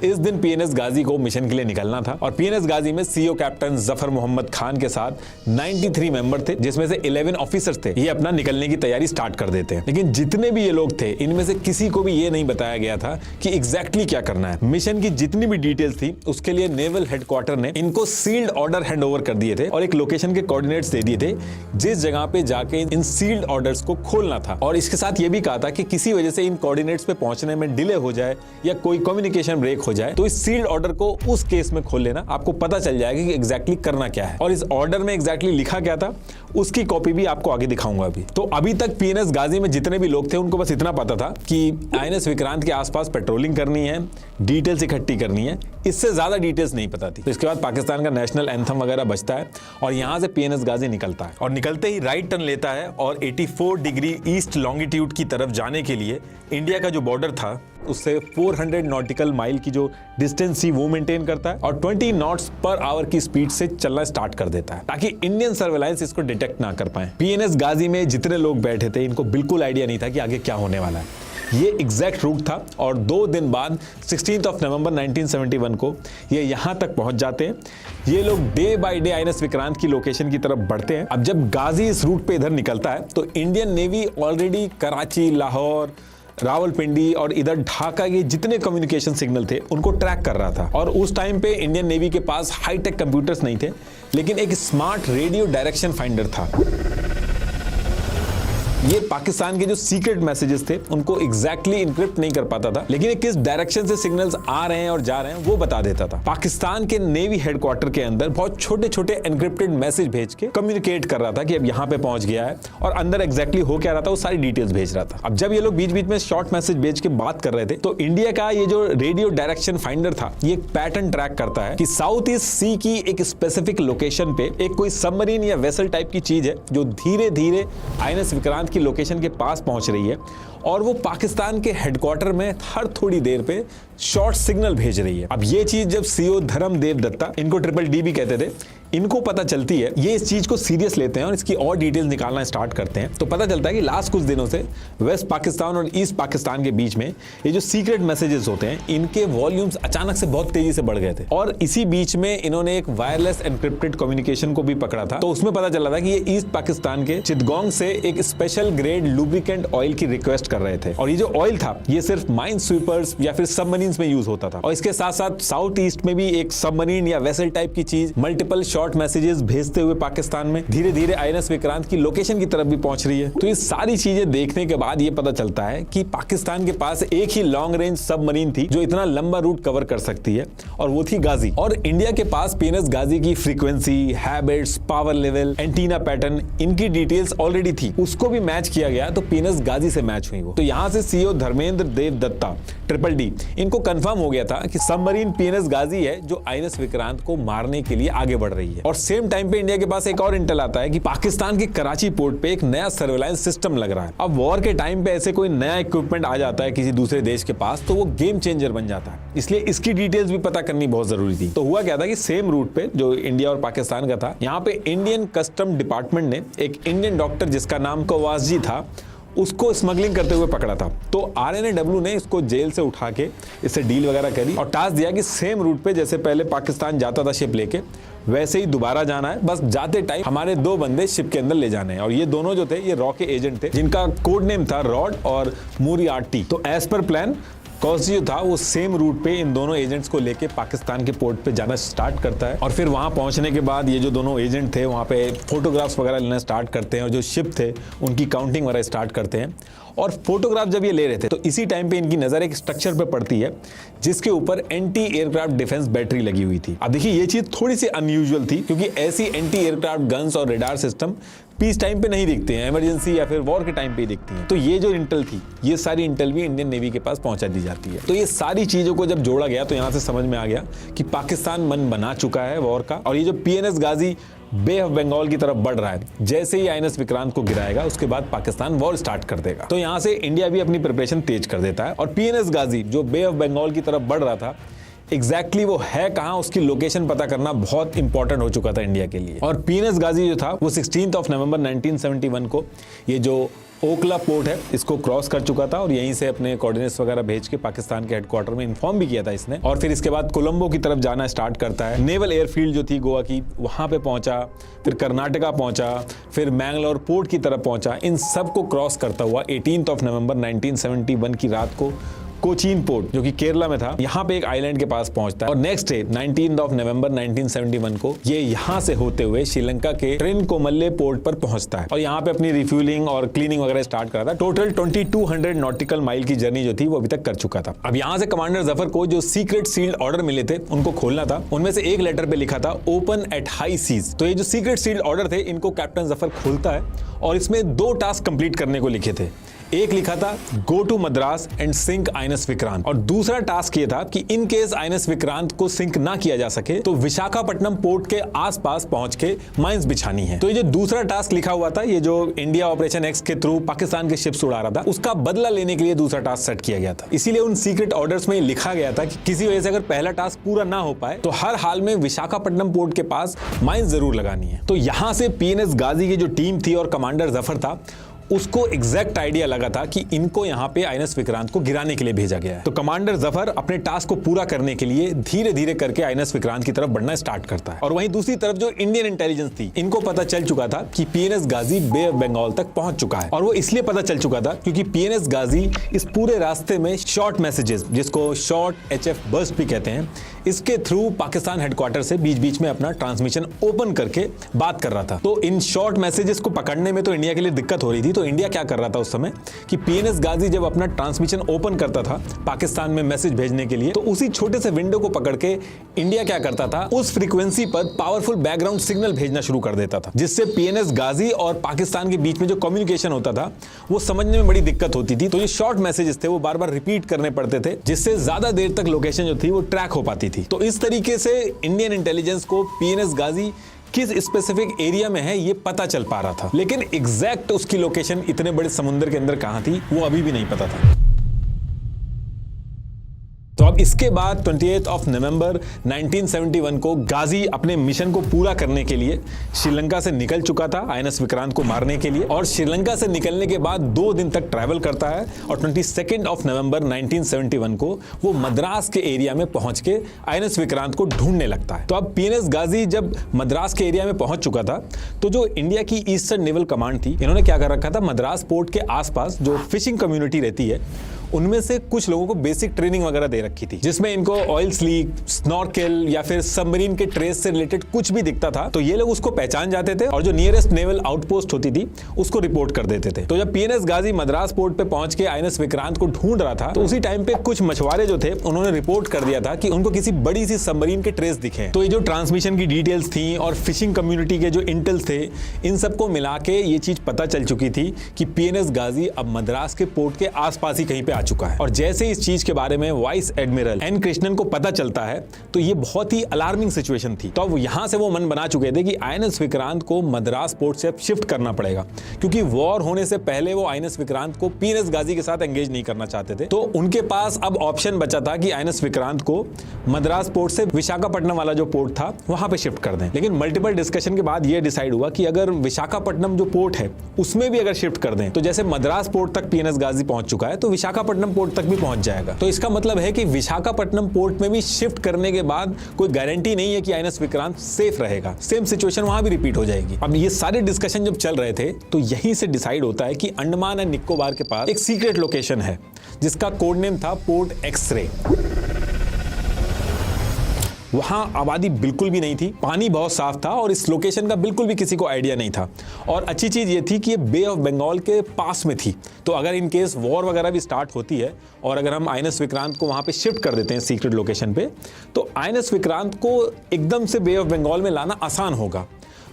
इस दिन पीएनएस गाजी को मिशन के लिए निकलना था और पीएनएस गाजी में सीईओ कैप्टन जफर मोहम्मद खान के साथ 93 मेंबर थे, जिसमें से 11 ऑफिसर्स थे। ये अपना निकलने की तैयारी स्टार्ट कर देते हैं। लेकिन जितने भी ये लोग थे, इनमें से किसी को भी ये नहीं बताया गया था कि एग्जैक्टली क्या करना है। मिशन की जितनी भी डिटेल्स थी उसके लिए नेवल हेडक्वार्टर ने इनको सील्ड ऑर्डर हैंड ओवर कर दिए थे और एक लोकेशन के कोऑर्डिनेट्स दे दिए थे जिस जगह पे जाके इन सील्ड ऑर्डर्स को खोलना था। और इसके साथ ये भी कहा था कि किसी वजह से इन कोऑर्डिनेट्स पे पहुंचने में डिले हो जाए या कोई कम्युनिकेशन ब्रेक हो जाए तो इस सील्ड ऑर्डर को उस केस में खोल लेना, आपको पता चल जाएगा कि एग्जैक्टली करना क्या है। और इस ऑर्डर में एग्जैक्टली लिखा क्या था उसकी कॉपी भी आपको आगे दिखाऊंगा अभी। तो अभी तक पीएनएस गाजी में जितने भी लोग थे उनको बस इतना पता था कि आईएनएस विक्रांत के आसपास पेट्रोलिंग करनी है, डिटेल्स इकट्ठी करनी है, इससे ज्यादा डिटेल्स नहीं पता थी। तो इसके बाद पाकिस्तान का नेशनल एंथम वगैरह बजता है और यहां से पीएनएस गाजी निकलता है और निकलते ही राइट टर्न लेता है और 84 डिग्री ईस्ट लॉन्गिट्यूड की तरफ जाने के लिए इंडिया का जो बॉर्डर था उससे 400 नॉटिकल माइल की जो डिस्टेंस थी वो मेंटेन करता है और 20 नॉट्स पर आवर की स्पीड से चलना स्टार्ट कर देता है ताकि इंडियन सर्वेलांस इसको डिटेक्ट ना कर पाए। पीएनएस गाजी में जितने लोग बैठे थे इनको बिल्कुल आइडिया नहीं था कि आगे क्या होने वाला है। ये एग्जैक्ट रूट था और 2 दिन बाद 16 नवंबर 1971 को ये यहां तक पहुंच जाते हैं। ये लोग day by day INS Vikrant की लोकेशन की तरफ बढ़ते हैं। अब जब गाजी इस रूट पे इधर निकलता है तो Indian navy already Karachi, Lahore, Rawalpindi और इधर ढाका के जितने कम्युनिकेशन सिग्नल थे उनको ट्रैक कर रहा था। और उस टाइम पे इंडियन नेवी के पास हाईटेक कंप्यूटर्स नहीं थे, लेकिन एक स्मार्ट रेडियो डायरेक्शन फाइंडर था। ये पाकिस्तान के जो सीक्रेट मैसेजेस थे उनको एग्जैक्टली इनक्रिप्ट नहीं कर पाता था, लेकिन ये किस डायरेक्शन से सिग्नल्स आ रहे हैं और जा रहे हैं वो बता देता था। पाकिस्तान के नेवी हेडक्वार्टर के अंदर बहुत छोटे छोटे एनक्रिप्टेड मैसेज भेज के कम्युनिकेट कर रहा था कि अब यहाँ पे पहुंच गया है और अंदर एग्जैक्टली हो क्या रहा था वो सारी डिटेल्स भेज रहा था। अब जब ये लोग बीच बीच में शॉर्ट मैसेज भेज के बात कर रहे थे तो इंडिया का ये जो रेडियो डायरेक्शन फाइंडर था ये एक पैटर्न ट्रैक करता है कि साउथ ईस्ट सी की एक स्पेसिफिक लोकेशन पे एक कोई सबमरीन या वेसल टाइप की चीज है जो धीरे धीरे आईएनएस विक्रांत की लोकेशन के पास पहुंच रही है और वो पाकिस्तान के हेडक्वार्टर में हर थोड़ी देर पे शॉर्ट सिग्नल भेज रही है। अब ये चीज जब सीईओ धर्मदेव दत्ता, इनको ट्रिपल डी भी कहते थे, इनको पता चलती है, ये इस चीज को सीरियस लेते हैं और इसकी और डिटेल्स निकालना स्टार्ट करते हैं। तो पता चलता है कि लास्ट कुछ दिनों से वेस्ट पाकिस्तान और ईस्ट पाकिस्तान के बीच में ये जो सीक्रेट मैसेजेस होते हैं इनके वॉल्यूम्स अचानक से बहुत तेजी से बढ़ गए थे। और इसी बीच में इन्होंने एक वायरलेस एनक्रिप्टेड कम्युनिकेशन को भी पकड़ा था। तो उसमें पता चला था कि ये ईस्ट पाकिस्तान के चिटगोंग से एक स्पेशल ग्रेड लुब्रिकेंट ऑयल की रिक्वेस्ट कर रहे थे और ये जो ऑयल था ये सिर्फ माइन स्वीपर्स या फिर सबमरीन्स में यूज होता था। और इसके साथ साथ साउथ ईस्ट में भी एक सबमरीन या वेसल टाइप की चीज मल्टीपल शॉर्ट मैसेजेस भेजते हुए पाकिस्तान में धीरे धीरे आईएनएस विक्रांत की लोकेशन की तरफ भी पहुंच रही है। तो ये सारी चीजें देखने के बाद ये पता चलता है कि पाकिस्तान के पास एक ही लॉन्ग रेंज सबमरीन थी जो इतना लंबा रूट कवर कर सकती है और वो थी गाजी। और इंडिया के पास पीएनएस गाजी की frequency, habits, power level, antenna pattern, इनकी डिटेल्स ऑलरेडी थी, उसको भी मैच किया गया तो पीएनएस गाजी से मैच हुई वो। तो यहां से सीईओ धर्मेंद्र देव दत्ता ट्रिपल डी इनको कंफर्म हो गया था कि सबमरीन पीएनएस गाजी है जो आईएनएस विक्रांत को मारने के लिए आगे बढ़ रही है। और सेम टाइम पे इंडिया के पास एक और इंटेल आता है कि पाकिस्तान के कराची पोर्ट पे एक नया सर्वेलांस सिस्टम लग रहा है। अब वॉर के टाइम पे ऐसे कोई नया इक्विपमेंट आ जाता है किसी दूसरे देश के पास तो वो गेम चेंजर बन जाता है, इसलिए इसकी डिटेल्स भी पता करनी बहुत जरूरी थी। तो हुआ क्या था कि सेम रूट पे जो इंडिया और पाकिस्तान का था, यहाँ पे इंडियन कस्टम डिपार्टमेंट ने एक इंडियन डॉक्टर जिसका नाम कवासजी था उसको स्मगलिंग करते हुए पकड़ा था। तो आरएनएडब्ल्यू ने इसको जेल से उठा के इससे डील वगैरह करी और टास्क दिया कि सेम रूट पे जैसे पहले पाकिस्तान जाता था शिप लेके वैसे ही दोबारा जाना है, बस जाते टाइम हमारे 2 बंदे शिप के अंदर ले जाने हैं। और ये दोनों जो थे ये रॉ के एजेंट थे जिनका कोड नेम था रॉड और मूरियार्टी। तो एज पर प्लान कॉसी जो था वो सेम रूट पे इन दोनों एजेंट्स को लेके पाकिस्तान के पोर्ट पे जाना स्टार्ट करता है। और फिर वहां पहुंचने के बाद ये जो दोनों एजेंट थे वहां पे फोटोग्राफ्स वगैरह लेना स्टार्ट करते हैं और जो शिप थे उनकी काउंटिंग वगैरह स्टार्ट करते हैं। और फोटोग्राफ जब ये ले रहे थे तो इसी टाइम पे इनकी नजर एक स्ट्रक्चर पे पड़ती है जिसके ऊपर एंटी एयरक्राफ्ट डिफेंस बैटरी लगी हुई थी। अब देखिए ये चीज थोड़ी सी अनयूजुअल थी क्योंकि ऐसी एंटी एयरक्राफ्ट गन्स और रेडार सिस्टम पीस टाइम पे नहीं दिखते हैं, इमरजेंसी या फिर वॉर के टाइम पे ही दिखती हैं। तो ये जो इंटेल थी ये सारी इंटेल भी इंडियन नेवी के पास पहुंचा दी जाती है। तो ये सारी चीजों को जब जोड़ा गया तो यहाँ से समझ में आ गया कि पाकिस्तान मन बना चुका है वॉर का। और ये जो PNS Ghazi Bay of Bengal की तरफ बढ़ रहा है, जैसे ही आईएनएस विक्रांत को गिराएगा उसके बाद पाकिस्तान वॉर स्टार्ट कर देगा। तो यहाँ से इंडिया भी अपनी प्रिपरेशन तेज कर देता है और पीएनएस गाजी जो बे ऑफ बंगाल की तरफ बढ़ रहा था एग्जैक्टली वो है कहां, उसकी लोकेशन पता करना बहुत इंपॉर्टेंट हो चुका था इंडिया के लिए। और पीएनएस गाजी जो था वो 16 नवंबर 1971 को ये जो ओखला पोर्ट है इसको क्रॉस कर चुका था और यहीं से अपने कोऑर्डिनेट्स वगैरह भेज के पाकिस्तान के हेडक्वार्टर में इन्फॉर्म भी किया था इसने। और फिर इसके बाद कोलंबो की तरफ जाना स्टार्ट करता है। नेवल एयरफील्ड जो थी गोवा की वहां पे पहुंचा, फिर कर्नाटका पहुंचा, फिर मैंगलोर पोर्ट की तरफ पहुंचा। इन सब को क्रॉस करता हुआ 18 नवंबर 1971 की रात को कोचीन पोर्ट जो कि केरला में था, यहाँ पे एक आइलैंड के पास पहुंचता है। और नेक्स्ट डे 19 नवंबर 1971 को ये यहाँ से होते हुए श्रीलंका के ट्रिनकोमल्ले पोर्ट पर पहुंचता है और यहाँ पे अपनी रिफ्यूलिंग और क्लीनिंग वगैरह स्टार्ट करा था। टोटल 2200 नॉटिकल माइल की जर्नी जो थी वो अभी तक कर चुका था। अब यहाँ से कमांडर जफर को जो सीक्रेट सील्ड ऑर्डर मिले थे उनको खोलना था। उनमें से एक लेटर पे लिखा था ओपन एट हाई सीज। तो ये जो सीक्रेट सील्ड ऑर्डर थे इनको कैप्टन जफर खोलता है और इसमें 2 टास्क कंप्लीट करने को लिखे थे। एक लिखा था go to Madras and sink INS Vikrant और दूसरा टास्क ये था कि इन केस आईएनएस विक्रांत को सिंक ना किया जा सके तो विशाखापट्टनम पोर्ट के आसपास पहुंच के माइंस बिछानी है। तो ये जो दूसरा टास्क लिखा हुआ था, ये जो इंडिया ऑपरेशन एक्स के थ्रू पाकिस्तान के शिप्स उड़ा रहा था, उसका बदला लेने के लिए दूसरा टास्क सेट किया गया था। इसीलिए उन सीक्रेट ऑर्डर्स में लिखा गया था कि किसी वजह से अगर पहला टास्क पूरा ना हो पाए तो हर हाल में विशाखापट्टनम पोर्ट के पास माइंस जरूर लगानी है। तो यहां से पीएनएस गाजी की जो टीम थी और कमांडर जफर था उसको एग्जैक्ट आइडिया लगा था कि इनको यहाँ पे आईएनएस विक्रांत को गिराने के लिए भेजा गया है। तो कमांडर जफर अपने टास्क को पूरा करने के लिए धीरे धीरे करके आईएनएस विक्रांत की तरफ बढ़ना स्टार्ट करता है। और वहीं दूसरी तरफ जो इंडियन इंटेलिजेंस थी, इनको पता चल चुका था कि PNS Ghazi Bay of Bengal तक पहुंच चुका है। और वो इसलिए पता चल चुका था क्योंकि पीएनएस गाजी इस पूरे रास्ते में शॉर्ट मैसेजेस, जिसको शॉर्ट एचएफ बर्स्ट भी कहते हैं, इसके थ्रू पाकिस्तान हेडक्वार्टर से बीच बीच में अपना ट्रांसमिशन ओपन करके बात कर रहा था। तो इन शॉर्ट मैसेजेस को पकड़ने में तो इंडिया के लिए दिक्कत हो रही थी। तो इंडिया क्या कर रहा था उस समय कि पीएनएस गाजी जब अपना ट्रांसमिशन ओपन करता था पाकिस्तान में मैसेज भेजने के लिए, तो उसी छोटे से विंडो को पकड़ के इंडिया क्या करता था, उस फ्रीक्वेंसी पर पावरफुल बैकग्राउंड सिग्नल भेजना शुरू कर देता था, जिससे पीएनएस गाजी और पाकिस्तान के बीच में जो कम्युनिकेशन होता था वो समझने में बड़ी दिक्कत होती थी। तो ये शॉर्ट मैसेजेस थे वो बार बार रिपीट करने पड़ते थे, जिससे ज्यादा देर तक लोकेशन जो थी वो ट्रैक हो पाती थी। तो इस तरीके से इंडियन इंटेलिजेंस को पीएनएस गाजी किस स्पेसिफिक एरिया में है ये पता चल पा रहा था, लेकिन एग्जैक्ट उसकी लोकेशन इतने बड़े समुद्र के अंदर कहां थी वो अभी भी नहीं पता था। तो अब इसके बाद 28 नवंबर 1971 को गाजी अपने मिशन को पूरा करने के लिए श्रीलंका से निकल चुका था आईएनएस विक्रांत को मारने के लिए। और श्रीलंका से निकलने के बाद 2 दिन तक ट्रैवल करता है और 22 नवंबर 1971 को वो मद्रास के एरिया में पहुंच के आईएनएस विक्रांत को ढूंढने लगता है। तो अब पीएनएस गाजी जब मद्रास के एरिया में पहुंच चुका था तो जो इंडिया की ईस्टर्न नेवल कमांड थी, इन्होंने क्या कर रखा था, मद्रास पोर्ट के आसपास जो फिशिंग कम्युनिटी रहती है उनमें से कुछ लोगों को बेसिक ट्रेनिंग वगैरह दे रखी थी, जिसमें इनको ऑयल स्लीक, स्नॉर्केल या फिर सबमरीन के ट्रेस से रिलेटेड कुछ भी दिखता था तो ये लोग उसको पहचान जाते थे और जो नियरेस्ट नेवल आउटपोस्ट होती थी उसको रिपोर्ट कर देते थे। तो जब पीएनएस गाजी मद्रास पोर्ट पे पहुंच के आईएनएस विक्रांत को ढूंढ रहा था तो उसी टाइम पे कुछ मछुआरे जो थे उन्होंने रिपोर्ट कर दिया था कि उनको किसी बड़ी सी सबमरीन के ट्रेस दिखे। तो ये जो ट्रांसमिशन की डिटेल्स थी और फिशिंग कम्युनिटी के जो इंटेल्स थे, इन सबको मिला के ये चीज पता चल चुकी थी कि पीएनएस गाजी अब मद्रास के पोर्ट के आसपास ही कहीं पे आ चुका है। और जैसे इस चीज के बारे में वाइस एडमिरल एन कृष्णन को पता चलता है तो ये बहुत ही अलार्मिंग सिचुएशन थी। तो अब यहां से वो मन बना चुके थे कि आईएनएस विक्रांत को मद्रास पोर्ट से शिफ्ट करना पड़ेगा, क्योंकि वॉर होने से पहले वो आईएनएस विक्रांत को पीएनएस गाजी के साथ एंगेज नहीं करना चाहते थे। तो उनके पास अब ऑप्शन बचा था कि आईएनएस विक्रांत को मद्रास पोर्ट से विशाखापट्टनम वाला जो पोर्ट था वहां पे शिफ्ट कर दें। लेकिन मल्टीपल डिस्कशन के बाद ये डिसाइड हुआ कि अगर विशाखापट्टनम जो पोर्ट है उसमें भी अगर शिफ्ट कर दें तो जैसे मद्रास पोर्ट तक पीएनएस गाजी पहुंच चुका है तो विशाखापट्टनम पोर्ट तक भी पहुंच जाएगा। तो इसका मतलब है कि विशाखापट्टनम पोर्ट में भी शिफ्ट करने के बाद कोई गारंटी नहीं है कि आईएनएस विक्रांत सेफ रहेगा, सेम सिचुएशन वहां भी रिपीट हो जाएगी। अब ये सारे डिस्कशन जब चल रहे थे तो यहीं से डिसाइड होता है कि अंडमान एंड निकोबार के पास एक सीक्रेट लोकेशन है जिसका कोड नेम था पोर्ट एक्सरे। वहां आबादी बिल्कुल भी नहीं थी, पानी बहुत साफ था और इस लोकेशन का बिल्कुल भी किसी को आइडिया नहीं था। और अच्छी चीज ये थी कि ये बे ऑफ बंगाल के पास में थी, तो अगर इन केस वॉर वगैरह भी स्टार्ट होती है और अगर हम आईएनएस विक्रांत को वहां पे शिफ्ट कर देते हैं सीक्रेट लोकेशन पे, तो आईएनएस विक्रांत को एकदम से बे ऑफ बंगाल में लाना आसान होगा।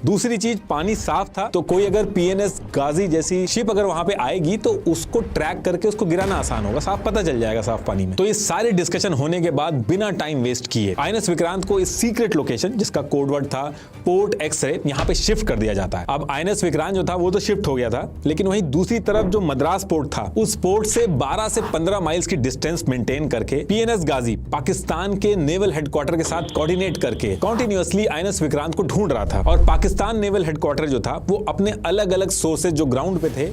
दूसरी चीज पानी साफ था, तो कोई अगर पीएनएस गाजी जैसी शिप अगर वहां पे आएगी तो उसको ट्रैक करके उसको गिराना आसान होगा, साफ पता चल जाएगा साफ पानी में। तो ये सारे डिस्कशन होने के बाद बिना टाइम वेस्ट किए आईएनएस विक्रांत को इस सीक्रेट लोकेशन, जिसका कोडवर्ड था पोर्ट एक्सरे, यहां पे शिफ्ट कर दिया जाता है। अब आईएनएस विक्रांत जो था वो तो शिफ्ट हो गया था, लेकिन वहीं दूसरी तरफ जो मद्रास पोर्ट था, उस पोर्ट से 12 से 15 माइल्स की डिस्टेंस मेंटेन करके पीएनएस गाजी पाकिस्तान के नेवल हेडक्वार्टर के साथ कोऑर्डिनेट करके कंटिन्यूअसली आईएनएस विक्रांत को ढूंढ रहा था। और पाकिस्तान नेवल हेडक्वार्टर जो था वो अपने अलग अलग सोर्सेज जो ग्राउंड पे थे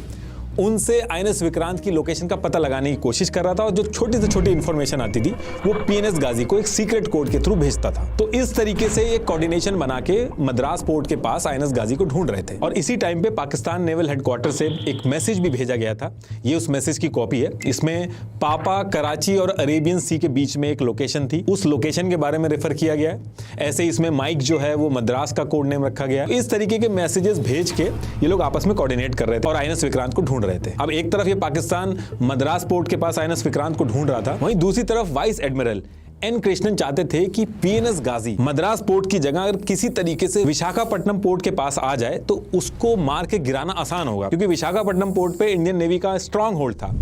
उनसे आईएनएस विक्रांत की लोकेशन का पता लगाने की कोशिश कर रहा था, और जो छोटी से छोटी इंफॉर्मेशन आती थी वो पीएनएस गाजी को एक सीक्रेट कोड के थ्रू भेजता था। तो इस तरीके से ये कोऑर्डिनेशन बना के मद्रास पोर्ट के पास आईएनएस गाजी को ढूंढ रहे थे। और इसी टाइम पे पाकिस्तान नेवल हेडक्वार्टर से एक मैसेज भी भेजा गया था। ये उस मैसेज की कॉपी है। इसमें पापा, कराची और अरेबियन सी के बीच में एक लोकेशन थी, उस लोकेशन के बारे में रेफर किया गया है। ऐसे इसमें माइक जो है वो मद्रास का कोड नेम रखा गया है। इस तरीके के मैसेजेस भेज के ये लोग आपस में कोऑर्डिनेट कर रहे थे और आईएनएस विक्रांत को ढूंढ रहे थे। अब एक तरफ ये पाकिस्तान मद्रास पोर्ट के पास आईएनएस विक्रांत को ढूंढ रहा था, वहीं दूसरी तरफ वाइस एडमिरल एन कृष्णन चाहते थे कि पीएनएस गाजी मद्रास पोर्ट की जगह अगर किसी तरीके से विशाखापट्टनम पोर्ट के पास आ जाए तो उसको मार के गिराना आसान होगा, क्योंकि विशाखापट्टनम पोर्ट पे इंडियन नेवी का स्ट्रांग होल्ड था।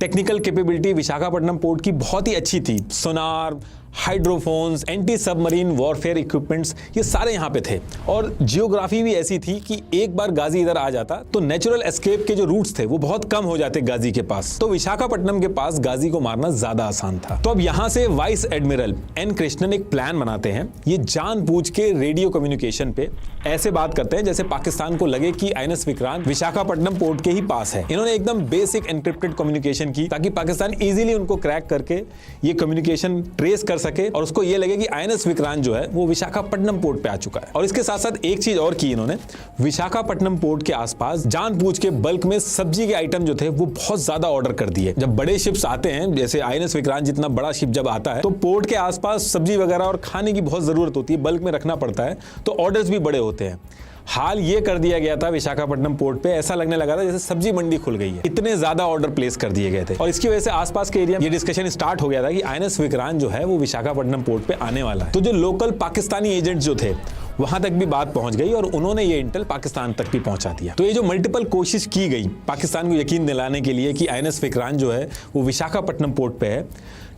टेक्निकल कैपेबिलिटी विशाखापट्टनम पोर्ट की बहुत ही अच्छी थी। सोनार, हाइड्रोफोन्स, एंटी सबमरीन वॉरफेयर इक्विपमेंट्स, ये सारे यहाँ पे थे। और जियोग्राफी भी ऐसी थी कि एक बार गाजी इधर आ जाता तो नेचुरल एस्केप के जो रूट्स थे वो बहुत कम हो जाते गाजी के पास। तो विशाखापट्टनम के पास गाजी को मारना ज्यादा आसान था। तो अब यहाँ से वाइस एडमिरल एन कृष्णन एक प्लान बनाते हैं। ये जानबूझ के रेडियो कम्युनिकेशन पे ऐसे बात करते हैं जैसे पाकिस्तान को लगे कि आईएनएस विक्रांत विशाखापट्टनम पोर्ट के ही पास है। इन्होंने एकदम बेसिक एनक्रिप्टेड कम्युनिकेशन की ताकि पाकिस्तान इजीली उनको क्रैक करके ये कम्युनिकेशन ट्रेस कर सके और उसको ये लगे कि आईएनएस विक्रांत जो है वो विशाखापट्टनम पोर्ट पे आ चुका है। और इसके साथ साथ एक चीज और की इन्होंने, विशाखापट्टनम पोर्ट के आसपास जानबूझ के बल्क में सब्जी के आइटम जो थे वो बहुत ज्यादा ऑर्डर कर दिए। जब बड़े शिप्स आते हैं, जैसे आईएनएस विक्रांत जितना बड़ा शिप जब आता है तो पोर्ट के आसपास सब्जी वगैरह और खाने की बहुत जरूरत होती है, बल्क में रखना पड़ता है, तो ऑर्डर्स भी बड़े होते हैं। हाल ये कर दिया गया था विशाखापट्टनम पोर्ट पे, ऐसा लगने लगा था जैसे सब्जी मंडी खुल गई है, इतने ज्यादा ऑर्डर प्लेस कर दिए गए थे। और इसकी वजह से आसपास के एरिया में ये डिस्कशन स्टार्ट हो गया था कि आईएनएस विक्रांत जो है वो विशाखापट्टनम पोर्ट पे आने वाला है। तो जो लोकल पाकिस्तानी एजेंट्स जो थे वहां तक भी बात पहुंच गई और उन्होंने ये इंटेल पाकिस्तान तक भी पहुंचा दिया। तो ये जो मल्टीपल कोशिश की गई पाकिस्तान को यकीन दिलाने के लिए कि आईएनएस विक्रांत जो है वो विशाखापट्टनम पोर्ट पे है,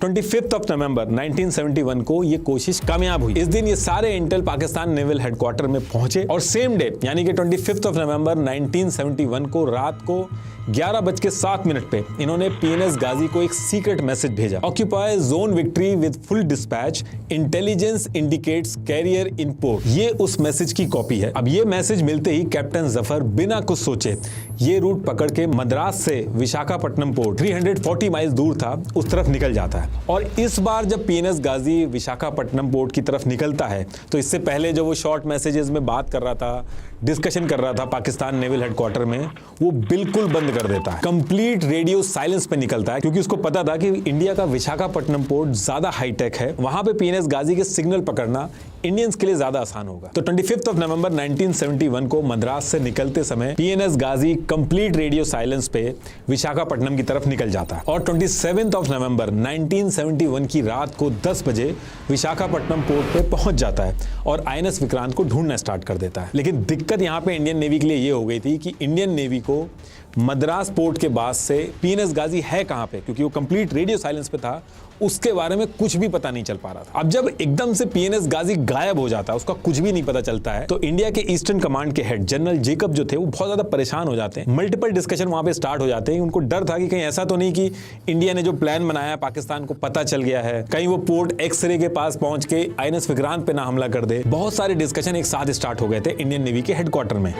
25 नवंबर 1971 को ये कोशिश कामयाब हुई। इस दिन ये सारे इंटेल पाकिस्तान नेवल हेडक्वार्टर में पहुंचे और सेम डे यानी कि 25 नवंबर 1971 को रात को 11:07 पे इन्होंने पीएनएस गाजी को एक सीक्रेट मैसेज भेजा। Occupy zone victory with full dispatch, intelligence indicates carrier in port. ये उस मैसेज की कॉपी है। अब ये मैसेज मिलते ही कैप्टन जफर बिना कुछ सोचे ये रूट पकड़ के मद्रास से विशाखापट्टनम पोर्ट 340 माइल्स दूर था उस तरफ निकल जाता है। और इस बार जब पीएनएस गाजी विशाखापट्टनम पोर्ट की तरफ निकलता है तो इससे पहले जो वो शॉर्ट मैसेजेस में बात कर रहा था, डिस्कशन कर रहा था पाकिस्तान नेवल हेडक्वार्टर में, वो बिल्कुल बंद कर देता है। कंप्लीट रेडियो साइलेंस पे निकलता है, क्योंकि उसको पता था कि इंडिया का विशाखापट्टनम पोर्ट ज्यादा हाईटेक है, वहां पे पीएनएस गाजी के सिग्नल पकड़ना इंडियंस के लिए ज्यादा आसान होगा। तो 25 नवंबर 1971 को मद्रास से निकलते समय पीएनएस गाजी कंप्लीट रेडियो साइलेंस पे विशाखापट्टनम की तरफ निकल जाता है और 27 नवंबर 1971 की रात को 10 बजे विशाखापट्टनम पोर्ट पे पहुंच जाता है और आईएनएस विक्रांत को ढूंढना स्टार्ट कर देता है। लेकिन दिक्कत यहाँ पे इंडियन नेवी के लिए ये हो गई थी कि इंडियन नेवी को मद्रास पोर्ट के बाद से पीएनएस गाजी है कहां पे, क्योंकि वो कंप्लीट रेडियो साइलेंस पे था, उसके बारे में कुछ भी पता नहीं चल पा रहा था। अब जब एकदम से पीएनएस गाजी गायब हो जाता है, उसका कुछ भी नहीं पता चलता है, तो इंडिया के ईस्टर्न कमांड के हेड जनरल जेकब जो थे वो बहुत ज्यादा परेशान हो जाते हैं। मल्टीपल डिस्कशन वहां पे स्टार्ट हो जाते हैं। उनको डर था कि कहीं ऐसा तो नहीं कि इंडिया ने जो प्लान बनाया पाकिस्तान को पता चल गया है, कहीं वो पोर्ट एक्सरे के पास पहुंच के आईएनएस विक्रांत पे ना हमला कर दे। बहुत सारे डिस्कशन एक साथ स्टार्ट हो गए थे इंडियन नेवी के हेडक्वार्टर में।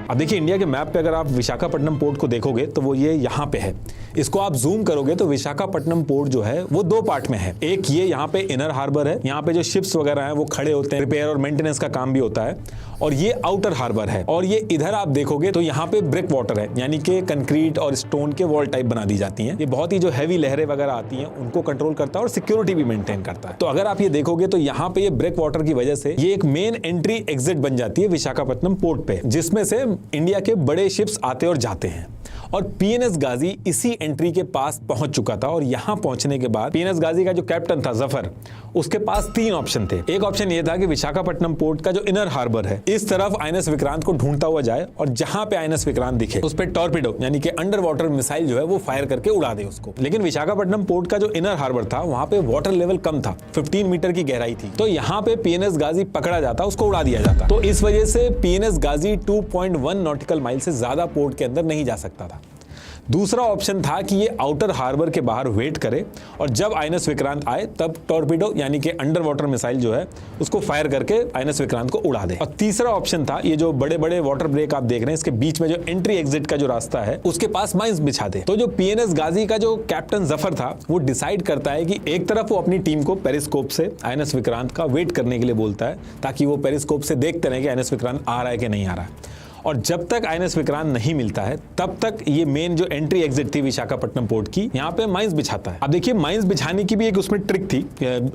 अब देखिए इंडिया के मैप पे अगर आप विशाखापट्टनम पोर्ट को देखोगे तो वो ये यहाँ पे है। इसको आप जूम करोगे तो विशाखापट्टनम पोर्ट जो है वो दो पार्ट में है। एक ये यहाँ पे इनर हार्बर है, यहाँ पे जो शिप्स वगैरह हैं वो खड़े होते हैं, रिपेयर और मेंटेनेंस का काम भी होता है, और ये आउटर हार्बर है। और ये इधर आप देखोगे तो यहाँ पे ब्रेक वाटर है, यानी कि कंक्रीट और स्टोन के वॉल टाइप बना दी जाती हैं। ये बहुत ही जो हैवी लहरें वगैरह आती हैं उनको कंट्रोल करता है और सिक्योरिटी भी मेंटेन करता है। तो अगर आप ये देखोगे तो यहाँ पे ये ब्रेक वाटर की वजह से ये एक मेन एंट्री एग्जिट बन जाती है विशाखापट्टनम पोर्ट पे, जिसमें से इंडिया के बड़े शिप्स आते और जाते हैं। और पीएनएस गाजी इसी एंट्री के पास पहुंच चुका था और यहां पहुंचने के बाद पीएनएस गाजी का जो कैप्टन था जफर, उसके पास 3 ऑप्शन थे। एक ऑप्शन ये था कि विशाखापट्टनम पोर्ट का जो इनर हार्बर है इस तरफ आईएनएस विक्रांत को ढूंढता हुआ जाए और जहां पे आईएनएस विक्रांत दिखे उस पे टॉर्पीडो यानी कि अंडर वाटर मिसाइल जो है वो फायर करके उड़ा दे उसको। लेकिन विशाखापट्टनम पोर्ट का जो इनर हार्बर था वहां पे वाटर लेवल कम था, 15 मीटर की गहराई थी, तो यहाँ पे पीएनएस गाजी पकड़ा जाता, उसको उड़ा दिया जाता। तो इस वजह से पीएनएस गाजी 2.1 नॉटिकल माइल से ज्यादा पोर्ट के अंदर नहीं जा सकता था। दूसरा ऑप्शन था कि ये आउटर हार्बर के बाहर वेट करे और जब आईएनएस विक्रांत आए तब टॉर्पीडो यानी कि अंडर वाटर मिसाइल जो है उसको फायर करके आईएनएस विक्रांत को उड़ा दे। और तीसरा ऑप्शन था ये जो बड़े बड़े वाटर ब्रेक आप देख रहे हैं इसके बीच में जो एंट्री एग्जिट का जो रास्ता है उसके पास माइंस बिछा दे। तो जो पीएनएस गाजी का जो कैप्टन जफर था वो डिसाइड करता है कि एक तरफ वो अपनी टीम को पेरिस्कोप से आईएनएस विक्रांत का वेट करने के लिए बोलता है ताकि वो पेरिस्कोप से देखते रहे कि आईएनएस विक्रांत आ रहा है कि नहीं आ रहा है। और जब तक आईएनएस विक्रांत नहीं मिलता है तब तक ये मेन जो एंट्री एग्जिट थी विशाखापट्टनम पोर्ट की यहाँ पे माइंस बिछाता है। अब देखिए माइंस बिछाने की भी एक उसमें ट्रिक थी।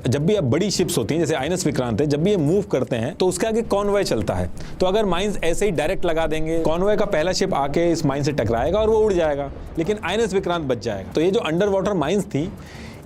जब भी अब बड़ी शिप्स होती हैं जैसे आईएनएस विक्रांत है, जब भी ये मूव करते हैं तो उसके आगे कॉन्वॉय चलता है, तो अगर माइंस ऐसे ही डायरेक्ट लगा देंगे कॉन्वॉय का पहला शिप आके इस माइन से टकराएगा और वो उड़ जाएगा, लेकिन आईएनएस विक्रांत बच जाएगा। तो ये जो अंडर वाटर माइंस थी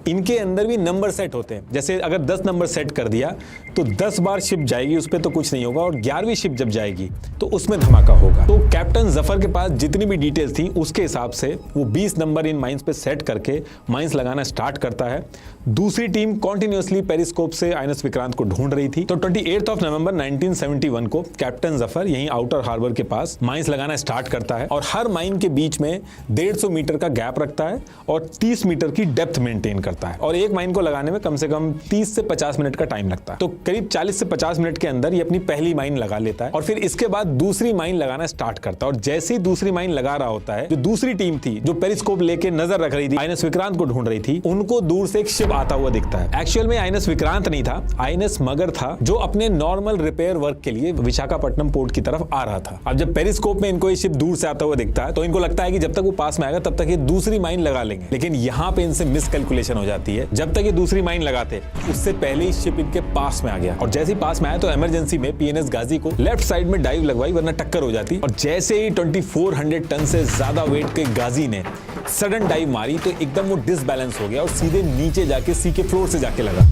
इनके अंदर भी नंबर सेट होते हैं। जैसे अगर 10 नंबर सेट कर दिया तो 10 बार शिप जाएगी उस पर तो कुछ नहीं होगा, और 11वीं शिप जब जाएगी तो उसमें धमाका होगा। तो कैप्टन जफर के पास जितनी भी डिटेल्स थी उसके हिसाब से वो 20 नंबर इन माइंस पे सेट करके माइंस लगाना स्टार्ट करता है। दूसरी टीम कॉन्टिन्यूसली पेरिस्कोप से आईएनएस विक्रांत को ढूंढ रही थी। तो 28 नवंबर 1971 को कैप्टन जफर यहीं आउटर हार्बर के पास माइंस लगाना स्टार्ट करता है और हर माइन के बीच में 150 मीटर का गैप रखता है और 30 मीटर की डेप्थ मेंटेन करता है। और एक माइन को लगाने में कम से कम 30 से 50 मिनट का टाइम लगता है। तो करीब 40 से 50 मिनट के अंदर ये अपनी पहली माइन लगा लेता है और फिर इसके बाद दूसरी माइन लगाना स्टार्ट करता है। और जैसे ही दूसरी माइन लगा रहा होता है, जो दूसरी टीम थी जो पेरिस्कोप लेके नजर रख रही थी आईएनएस विक्रांत को ढूंढ रही थी, उनको दूर से एक शिप आता हुआ दिखता है। एक्चुअल में आईएनएस विक्रांत नहीं था, आईएनएस मगर था जो अपने नॉर्मल रिपेयर वर्क के लिए विशाखापट्टनम पोर्ट की तरफ आ रहा था। अब जब पेरिस्कोप में इनको ये शिप दूर से आता हुआ दिखता है तो इनको लगता है कि जब तक वो पास में आएगा तब तक ये दूसरी माइन लगा लेंगे, लेकिन यहाँ पे इनसे मिसकैलकुलेशन हो जाती है। जब तक ये दूसरी माइन लगाते उससे पहले ही शिप इनके पास में आ गया और जैसे ही पास में आया तो इमरजेंसी में पीएनएस गाजी को लेफ्ट साइड में डाइव लगवाई वरना टक्कर हो जाती। और जैसे ही 2400 टन से ज्यादा वेट के गाजी ने सडन डाइव मारी तो एकदम वो डिसबैलेंस हो गया और सीधे नीचे जाके सी के फ्लोर से जाके लगा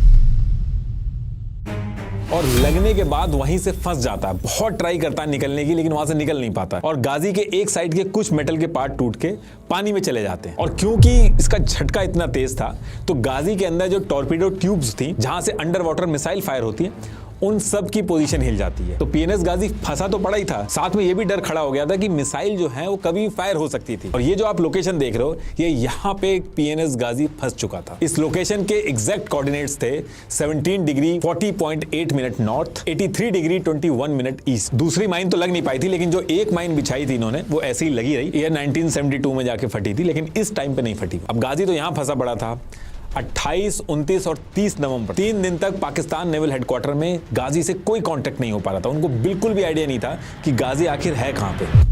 और लगने के बाद वहीं से फंस जाता है। बहुत ट्राई करता है निकलने की लेकिन वहां से निकल नहीं पाता और गाजी के एक साइड के कुछ मेटल के पार्ट टूट के पानी में चले जाते हैं। और क्योंकि इसका झटका इतना तेज था तो गाजी के अंदर जो टॉर्पीडो ट्यूब्स थी जहां से अंडर वाटर मिसाइल फायर होती है उन सब की पोजीशन हिल जाती है। तो पीएनएस गाजी फंसा तो पड़ा ही था, साथ में ये भी डर खड़ा हो गया था कि मिसाइल जो है वो कभी फायर हो सकती थी। और ये जो आप लोकेशन देख रहे हो ये यहाँ पे एक पीएनएस गाजी फंस चुका था। इस लोकेशन के एग्जैक्ट कोऑर्डिनेट्स थे 17 degree 40.8 minute north, 83 degree 21 minute east. दूसरी माइन तो लग नहीं पाई थी लेकिन जो एक माइन बिछाई थी इन्होंने वो ऐसे ही लगी रही। ईयर 1972 में जाके फटी थी लेकिन इस टाइम पे नहीं फटी। अब गाजी तो यहाँ फंसा पड़ा था। 28, 29 और 30 नवंबर 3 दिन तक पाकिस्तान नेवल हेडक्वार्टर में गाजी से कोई कांटेक्ट नहीं हो पा रहा था। उनको बिल्कुल भी आइडिया नहीं था कि गाजी आखिर है कहां पे।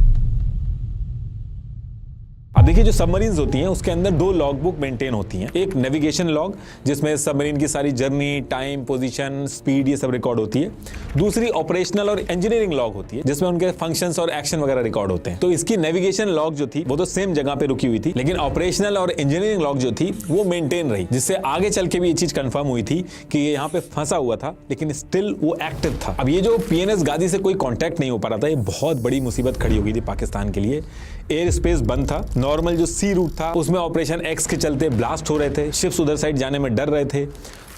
अब देखिए जो सबमरीन्स होती हैं उसके अंदर 2 लॉग बुक मेंटेन होती हैं। एक नेविगेशन लॉग जिसमें सबमरीन की सारी जर्नी, टाइम, पोजीशन, स्पीड ये सब रिकॉर्ड होती है। दूसरी ऑपरेशनल और इंजीनियरिंग लॉग होती है जिसमें उनके फंक्शंस और एक्शन वगैरह रिकॉर्ड होते हैं। तो इसकी नेविगेशन लॉग जो थी वो तो सेम जगह पे रुकी हुई थी लेकिन ऑपरेशनल और इंजीनियरिंग लॉग जो थी वो मेंटेन रही, जिससे आगे चल के भी ये चीज कंफर्म हुई थी कि ये यहाँ पे फंसा हुआ था लेकिन स्टिल वो एक्टिव था। अब ये जो पीएनएस गाजी से कोई कॉन्टैक्ट नहीं हो पा रहा था, ये बहुत बड़ी मुसीबत खड़ी हो गई थी पाकिस्तान के लिए। एयर स्पेस बंद था, नॉर्मल जो सी रूट था उसमें ऑपरेशन एक्स के चलते ब्लास्ट हो रहे थे, शिप्स उधर साइड जाने में डर रहे थे।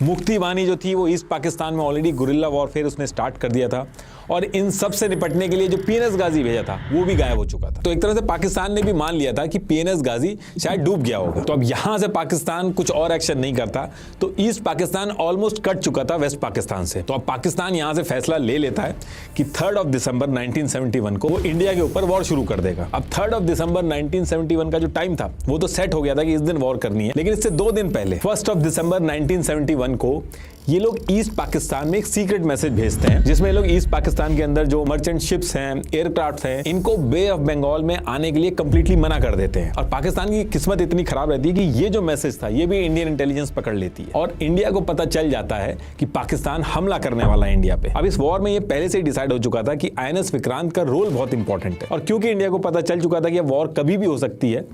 मुक्ति बानी जो थी वो ईस्ट पाकिस्तान में ऑलरेडी गुरिल्ला वॉरफेयर उसने स्टार्ट कर दिया था और इन सब से निपटने के लिए जो पीएनएस गाजी भेजा था वो भी गायब हो चुका था। तो एक तरह से पाकिस्तान ने भी मान लिया था कि पीएनएस गाजी शायद डूब गया होगा। तो अब यहां से पाकिस्तान कुछ और एक्शन नहीं करता तो ईस्ट पाकिस्तान ऑलमोस्ट कट चुका था वेस्ट पाकिस्तान से। तो अब पाकिस्तान यहां से फैसला ले लेता है कि 3 दिसंबर 1971 को वो इंडिया के ऊपर वॉर शुरू कर देगा। अब 3 दिसंबर 1971 का जो टाइम था वो तो सेट हो गया था कि इस दिन वॉर करनी है, लेकिन इससे 2 दिन पहले 1 दिसंबर 1971 को ये लोग ईस्ट पाकिस्तान में एक सीक्रेट मैसेज भेजते हैं जिसमें लोग ईस्ट पाकिस्तान के अंदर जो मर्चेंट शिप्स हैं, एयरक्राफ्ट हैं, इनको बे ऑफ बंगाल में आने के लिए कंप्लीटली मना कर देते हैं। और पाकिस्तान की किस्मत इतनी खराब रहती है कि ये जो मैसेज था ये भी इंडियन इंटेलिजेंस पकड़ लेती है और इंडिया को पता चल जाता है कि पाकिस्तान हमला करने वाला है इंडिया पे। अब इस वॉर में ये पहले से ही डिसाइड हो चुका था कि आईएनएस विक्रांत का रोल बहुत इंपॉर्टेंट है और क्योंकि इंडिया को पता चल चुका था कि वॉर कभी भी हो सकती है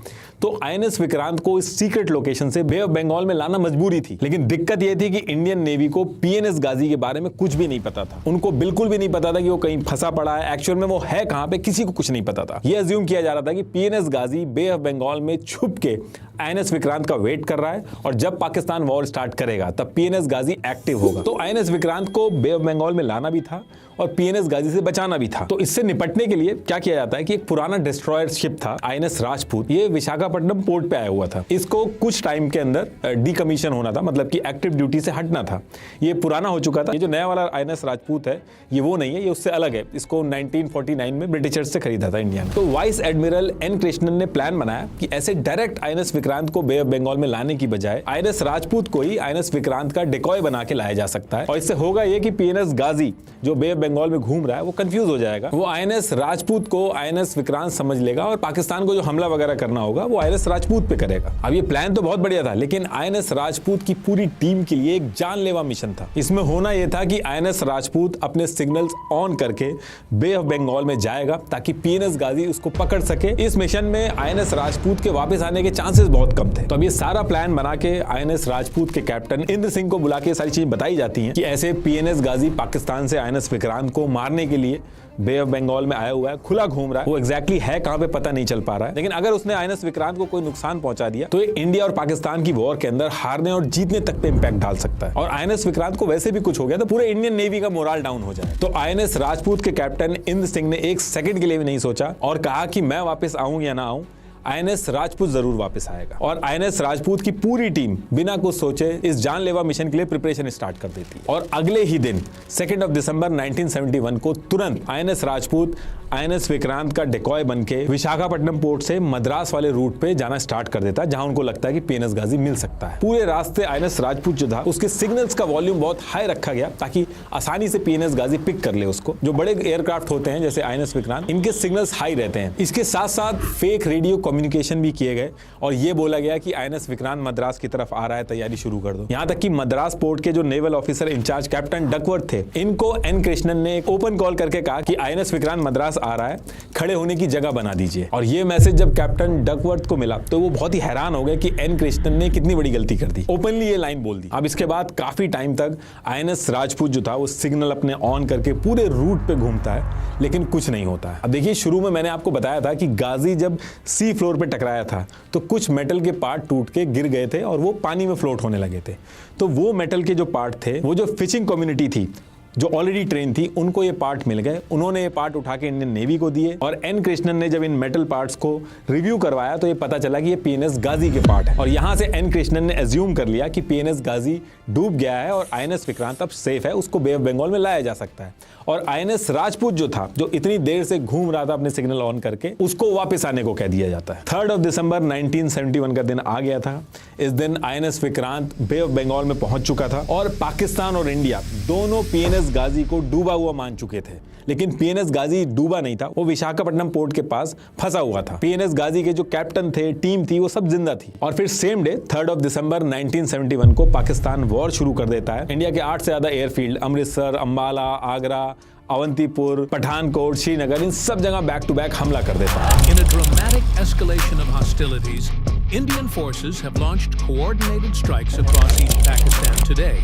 तो आईएनएस विक्रांत को इस सीक्रेट लोकेशन से बे ऑफ बंगाल में लाना मजबूरी थी। लेकिन दिक्कत यह थी कि इंडियन नेवी नेवी को पीएनएस गाजी के बारे में कुछ भी नहीं पता था। उनको बिल्कुल भी नहीं पता था कि वो कहीं फंसा पड़ा है, एक्चुअल में वो है कहां पे, किसी को कुछ नहीं पता था। ये अज्यूम किया जा रहा था कि PNS Ghazi Bay of Bengal में छुप के आईएनएस विक्रांत का वेट कर रहा है और जब पाकिस्तान वॉर स्टार्ट करेगा तब पीएनएस गाजी एक्टिव होगा। तो आईएनएस विक्रांत को बे ऑफ बंगाल में लाना भी था और पीएनएस गाजी से बचाना भी था। तो इससे निपटने के लिए क्या किया जाता है कि एक पुराना डिस्ट्रॉयर शिप था आईएनएस राजपूत, ये विशाखापट्टनम पोर्ट पे आया हुआ था। इसको कुछ टाइम के अंदर डीकमीशन होना था, मतलब कि एक्टिव ड्यूटी से हटना था। ये पुराना हो चुका था। ये जो नया वाला आईएनएस राजपूत है ये वो नहीं है, ये उससे अलग है। इसको 1949 में ब्रिटिशर्स से खरीदा था इंडिया ने। तो वाइस एडमिरल एन कृष्णन ने प्लान बनाया कि ऐसे डायरेक्ट आईएनएस विक्रांत को बे ऑफ बंगाल में लाने की बजाय आईएनएस राजपूत को ही आईएनएस विक्रांत का डिकॉय बना के लाया जा सकता है। और इससे होगा ये कि पीएनएस गाजी जो बे ऑफ बंगाल में घूम रहा है वो कंफ्यूज हो जाएगा। वो आईएनएस राजपूत को आईएनएस विक्रांत समझ लेगा और पाकिस्तान को जो हमला वगैरह करना होगा वो आईएनएस राजपूत पे करेगा। अब ये प्लान तो बहुत बढ़िया था, लेकिन आईएनएस राजपूत की पूरी टीम के लिए एक जानलेवा मिशन था। इसमें होना यह था कि आईएनएस राजपूत अपने सिग्नल्स ऑन करके बे ऑफ बंगाल में जाएगा ताकि पीएनएस गाजी उसको पकड़ सके। इस मिशन में आईएनएस राजपूत के वापस आने के चांसेस बहुत कम थे। तो अब ये सारा प्लान बना के आईएनएस राजपूत के कैप्टन इंद्र सिंह को बुला के सारी चीजें बताई जाती हैं कि ऐसे पीएनएस गाजी पाकिस्तान से आईएनएस विक्रांत को मारने के लिए बे ऑफ बंगाल में आया हुआ है, खुला घूम रहा है। वो एग्जैक्टली है कहां पे पता नहीं चल पा रहा है, लेकिन अगर उसने आईएनएस विक्रांत को कोई नुकसान पहुंचा दिया तो ये इंडिया और पाकिस्तान की वॉर के अंदर हारने और जीतने तक पे इंपैक्ट डाल सकता है। और आईएनएस विक्रांत को वैसे भी कुछ हो गया तो पूरे इंडियन नेवी का मोरल डाउन हो जाए। तो आईएनएस राजपूत के कैप्टन इंद्र सिंह ने एक सेकंड के लिए भी नहीं सोचा और कहा कि मैं वापस आऊं या ना आऊं, आईएनएस राजपूत जरूर वापस आएगा। और आईएनएस राजपूत की पूरी टीम बिना कुछ सोचे इस जानलेवा मिशन के लिए प्रिपरेशन स्टार्ट कर देती है। और अगले ही दिन 2 दिसंबर 1971 को तुरंत आईएनएस राजपूत आईएनएस विक्रांत का डिकॉय बनके विशाखापट्टनम पोर्ट से मद्रास वाले रूट पे जाना स्टार्ट कर देता है, जहां उनको लगता है कि पीएनएस गाजी मिल सकता है। पूरे रास्ते आईएनएस राजपूत जो था उसके सिग्नल्स का वॉल्यूम बहुत हाई रखा गया ताकि आसानी से पीएनएस गाजी पिक कर ले उसको। जो बड़े एयरक्राफ्ट होते हैं जैसे आईएनएस विक्रांत, इनके सिग्नल्स हाई रहते हैं। इसके साथ साथ फेक रेडियो कम्युनिकेशन भी किए गए और ये बोला गया कि आईएनएस विक्रांत मद्रास की तरफ आ रहा है, तैयारी शुरू कर दो। यहां तक कि मद्रास पोर्ट के जो naval officer in charge captain Duckworth थे, इनको एन कृष्णन ने एक ओपन कॉल करके कहा कि आईएनएस विक्रांत मद्रास आ रहा है, खड़े होने की जगह बना दीजिए। और ये मैसेज जब कैप्टन डकवर्थ को मिला तो वो बहुत ही हैरान हो गए कि एन कृष्णन ने कितनी बड़ी गलती कर दी, ओपनली ये लाइन बोल दी। अब इसके बाद काफी टाइम तक आईएनएस राजपूत जो था वो सिग्नल अपने ऑन करके पूरे रूट पे घूमता है, लेकिन कुछ नहीं होता है। अब देखिए, शुरू में मैंने आपको बताया था कि गाजी जब सी फ्लोर पे टकराया था तो कुछ मेटल के पार्ट टूट के गिर गए थे और वो पानी में फ्लोट होने लगे थे। तो वो मेटल के जो पार्ट थे, वो जो फिशिंग कम्युनिटी थी जो ऑलरेडी ट्रेन थी, उनको ये पार्ट मिल गए। उन्होंने ये पार्ट उठा के इंडियन नेवी को दिए और एन कृष्णन ने जब इन मेटल पार्ट्स को रिव्यू करवाया तो ये पता चला कि ये पीएनएस गाजी के पार्ट है। और यहां से एन कृष्णन ने एज्यूम कर लिया कि पीएनएस गाजी डूब गया है और आईएनएस विक्रांत अब सेफ है, उसको बे ऑफ बंगाल में लाया जा सकता है। और आईएनएस राजपूत जो था, जो इतनी देर से घूम रहा था अपने सिग्नल ऑन करके, उसको वापस आने को कह दिया जाता है। 3 दिसंबर 1971 का दिन आ गया था। इस दिन INS Vikrant Bay of Bengal में पहुंच चुका था और पाकिस्तान और इंडिया दोनों पीएनएस गाजी को डूबा हुआ मान चुके थे। लेकिन पीएनएस गाजी डूबा नहीं था, वो विशाखापट्टनम पोर्ट के पास फंसा हुआ था। पीएनएस गाजी के जो कैप्टन थे, टीम थी, वो सब जिंदा थी। और फिर सेम डे 3 दिसंबर 1971 को पाकिस्तान वॉर शुरू कर देता है। इंडिया के 8 से ज्यादा एयरफील्ड, अमृतसर, अंबाला, आगरा, अवंतीपुर, पठानकोट, श्रीनगर, इन सब जगह बैक टू बैक हमला कर देता है। In a dramatic escalation of hostilities, Indian forces have launched coordinated strikes across East Pakistan today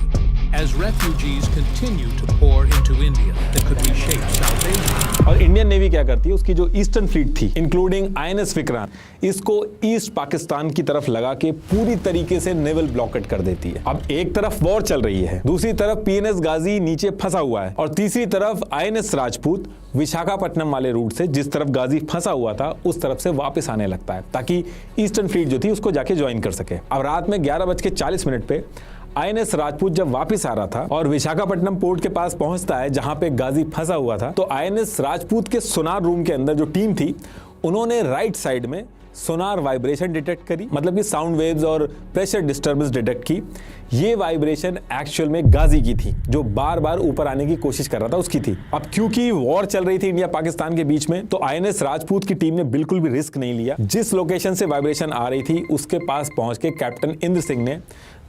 as refugees continue to pour into India that could reshape South Asia. और Indian navy क्या करती है, उसकी जो ईस्टर्न फ्लीट थी including INS Vikrant, इसको east Pakistan की तरफ लगा के पूरी तरीके से नेवल ब्लॉकेट कर देती है। अब एक तरफ वॉर चल रही है, दूसरी तरफ पीएनएस गाजी नीचे फंसा हुआ है और तीसरी तरफ आईएनएस राजपूत विशाखापट्टनम वाले रूट से, जिस तरफ गाजी फंसा हुआ था, उस तरफ से वापस आने लगता है ताकि ईस्टर्न फ्लीट जो थी उसको जाके ज्वाइन कर सके। अब रात में 11:40 पे आईएनएस राजपूत जब वापस आ रहा था और विशाखापट्टनम पोर्ट के पास पहुंचता है जहां पे गाजी फंसा हुआ था, तो आईएनएस राजपूत के सोनार रूम के अंदर जो टीम थी, उन्होंने राइट साइड में सोनार वाइब्रेशन डिटेक्ट करी, मतलब कि साउंड वेव्स और प्रेशर डिस्टर्बेंस डिटेक्ट की। ये वाइब्रेशन एक्चुअल में गाजी की थी, जो बार बार ऊपर आने की कोशिश कर रहा था, उसकी थी। अब क्योंकि वॉर चल रही थी इंडिया पाकिस्तान के बीच में, तो आईएनएस राजपूत की टीम ने बिल्कुल भी रिस्क नहीं लिया। जिस लोकेशन से वाइब्रेशन आ रही थी उसके पास पहुंच के कैप्टन इंद्र सिंह ने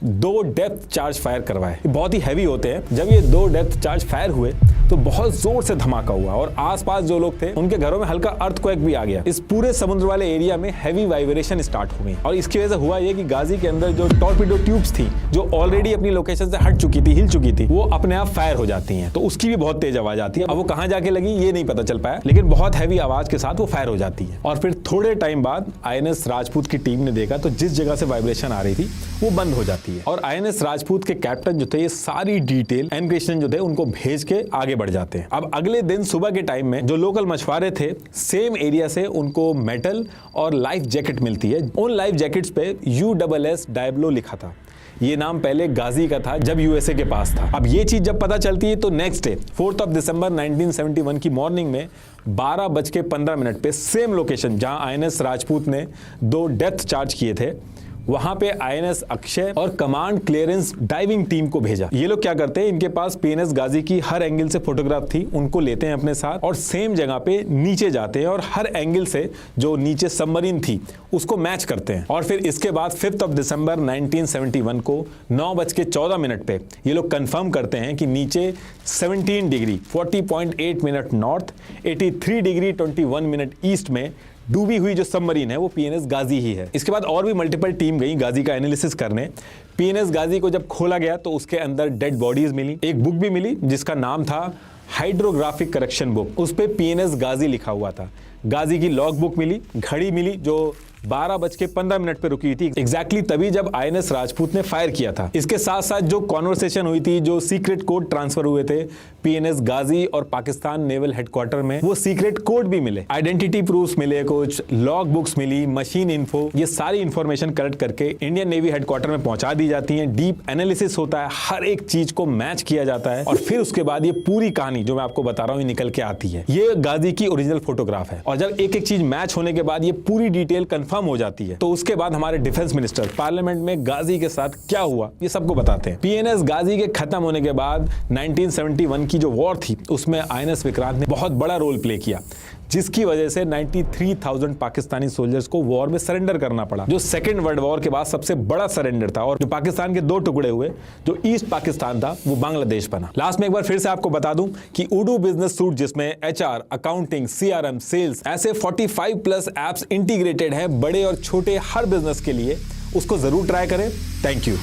2 डेप्थ चार्ज फायर करवाए। बहुत ही हैवी होते हैं। जब ये 2 डेप्थ चार्ज फायर हुए तो बहुत जोर से धमाका हुआ और आसपास जो लोग थे उनके घरों में हल्का अर्थक्वेक भी आ गया। इस पूरे समुद्र वाले एरिया में हैवी वाइब्रेशन स्टार्ट हो गई और इसकी वजह से हुआ ये कि गाजी के अंदर जो टॉर्पीडो ट्यूब्स थी जो ऑलरेडी अपनी लोकेशन से हट चुकी थी, हिल चुकी थी, वो अपने आप फायर हो जाती हैं। तो उसकी भी बहुत तेज आवाज आती है। अब वो कहां जाके लगी ये नहीं पता चल पाया, लेकिन बहुत हैवी आवाज के साथ वो फायर हो जाती है। और फिर थोड़े टाइम बाद आईएनएस राजपूत की टीम ने देखा तो जिस जगह से वाइब्रेशन आ रही थी वो बंद हो जाती है। और आईएनएस राजपूत के कैप्टन जो थे ये सारी डिटेल एनक्रिप्शन जो थे उनको भेज के आगे बढ़ जाते हैं। अब अगले दिन सुबह के टाइम में जो लोकल मछुआरे थे सेम एरिया से उनको मेटल और लाइफ जैकेट मिलती है। उन लाइफ जैकेट्स पे USS डायब्लो लिखा था। ये नाम पहले गाजी का था जब यूएसए के पास था। अब ये चीज जब पता चलती है तो नेक्स्ट डे 4 दिसंबर 1971 की मॉर्निंग में 12:15 पे सेम लोकेशन जहां आईएनएस राजपूत ने 2 डेप्थ चार्ज किए थे वहां पे आईएनएस अक्षय और कमांड क्लियरेंस डाइविंग टीम को भेजा। ये लोग क्या करते हैं, इनके पास पीएनएस गाजी की हर एंगल से फोटोग्राफ थी, उनको लेते हैं अपने साथ और सेम जगह पे नीचे जाते हैं और हर एंगल से जो नीचे सबमरीन थी उसको मैच करते हैं। और फिर इसके बाद 5 दिसंबर 1971 को 9:14 पे ये लोग कंफर्म करते हैं कि नीचे 17 degree 40.8 minute north, 83 degree 21 minute east में डूबी हुई जो सबमरीन है वो पीएनएस गाजी ही है। इसके बाद और भी मल्टीपल टीम गई गाजी का एनालिसिस करने। पीएनएस गाजी को जब खोला गया तो उसके अंदर डेड बॉडीज मिली, एक बुक भी मिली जिसका नाम था हाइड्रोग्राफिक करेक्शन बुक, उस पे पीएनएस गाजी लिखा हुआ था। गाजी की लॉग बुक मिली, घड़ी मिली जो 12:15 पे रुकी थी एग्जैक्टली तभी जब आईएनएस राजपूत ने फायर किया था। इसके साथ साथ जो कॉन्वर्सेशन हुई थी, जो सीक्रेट कोड ट्रांसफर हुए थे पीएनएस गाजी और पाकिस्तान नेवल हेडक्वार्टर में, वो सीक्रेट कोड भी मिले, आइडेंटिटी प्रूफ्स मिले, कुछ लॉग बुक्स मिली, मशीन इन्फो, ये सारी इंफॉर्मेशन कलेक्ट करके इंडियन नेवी हेडक्वार्टर में पहुंचा दी जाती है। डीप एनालिसिस होता है, हर एक चीज को मैच किया जाता है और फिर उसके बाद ये पूरी कहानी जो मैं आपको बता रहा हूँ निकल के आती है। ये गाजी की ओरिजिनल फोटोग्राफ है और जब एक एक चीज मैच होने के बाद ये पूरी डिटेल कंफर्म हो जाती है तो उसके बाद हमारे डिफेंस मिनिस्टर पार्लियामेंट में गाजी के साथ क्या हुआ ये सबको बताते हैं। पीएनएस गाजी के खत्म होने के बाद 1971 की जो वॉर थी उसमें आईएनएस विक्रांत ने बहुत बड़ा रोल प्ले किया, जिसकी वजह से 93,000 पाकिस्तानी सोल्जर्स को वॉर में सरेंडर करना पड़ा, जो सेकेंड वर्ल्ड वॉर के बाद सबसे बड़ा सरेंडर था। और जो पाकिस्तान के 2 टुकड़े हुए, जो ईस्ट पाकिस्तान था वो बांग्लादेश बना। लास्ट में एक बार फिर से आपको बता दूं कि उडू बिजनेस सूट जिसमें एचआर, अकाउंटिंग, CRM, सेल्स ऐसे 45+ एप्स इंटीग्रेटेड हैं बड़े और छोटे हर बिजनेस के लिए, उसको जरूर ट्राई करें। Thank you.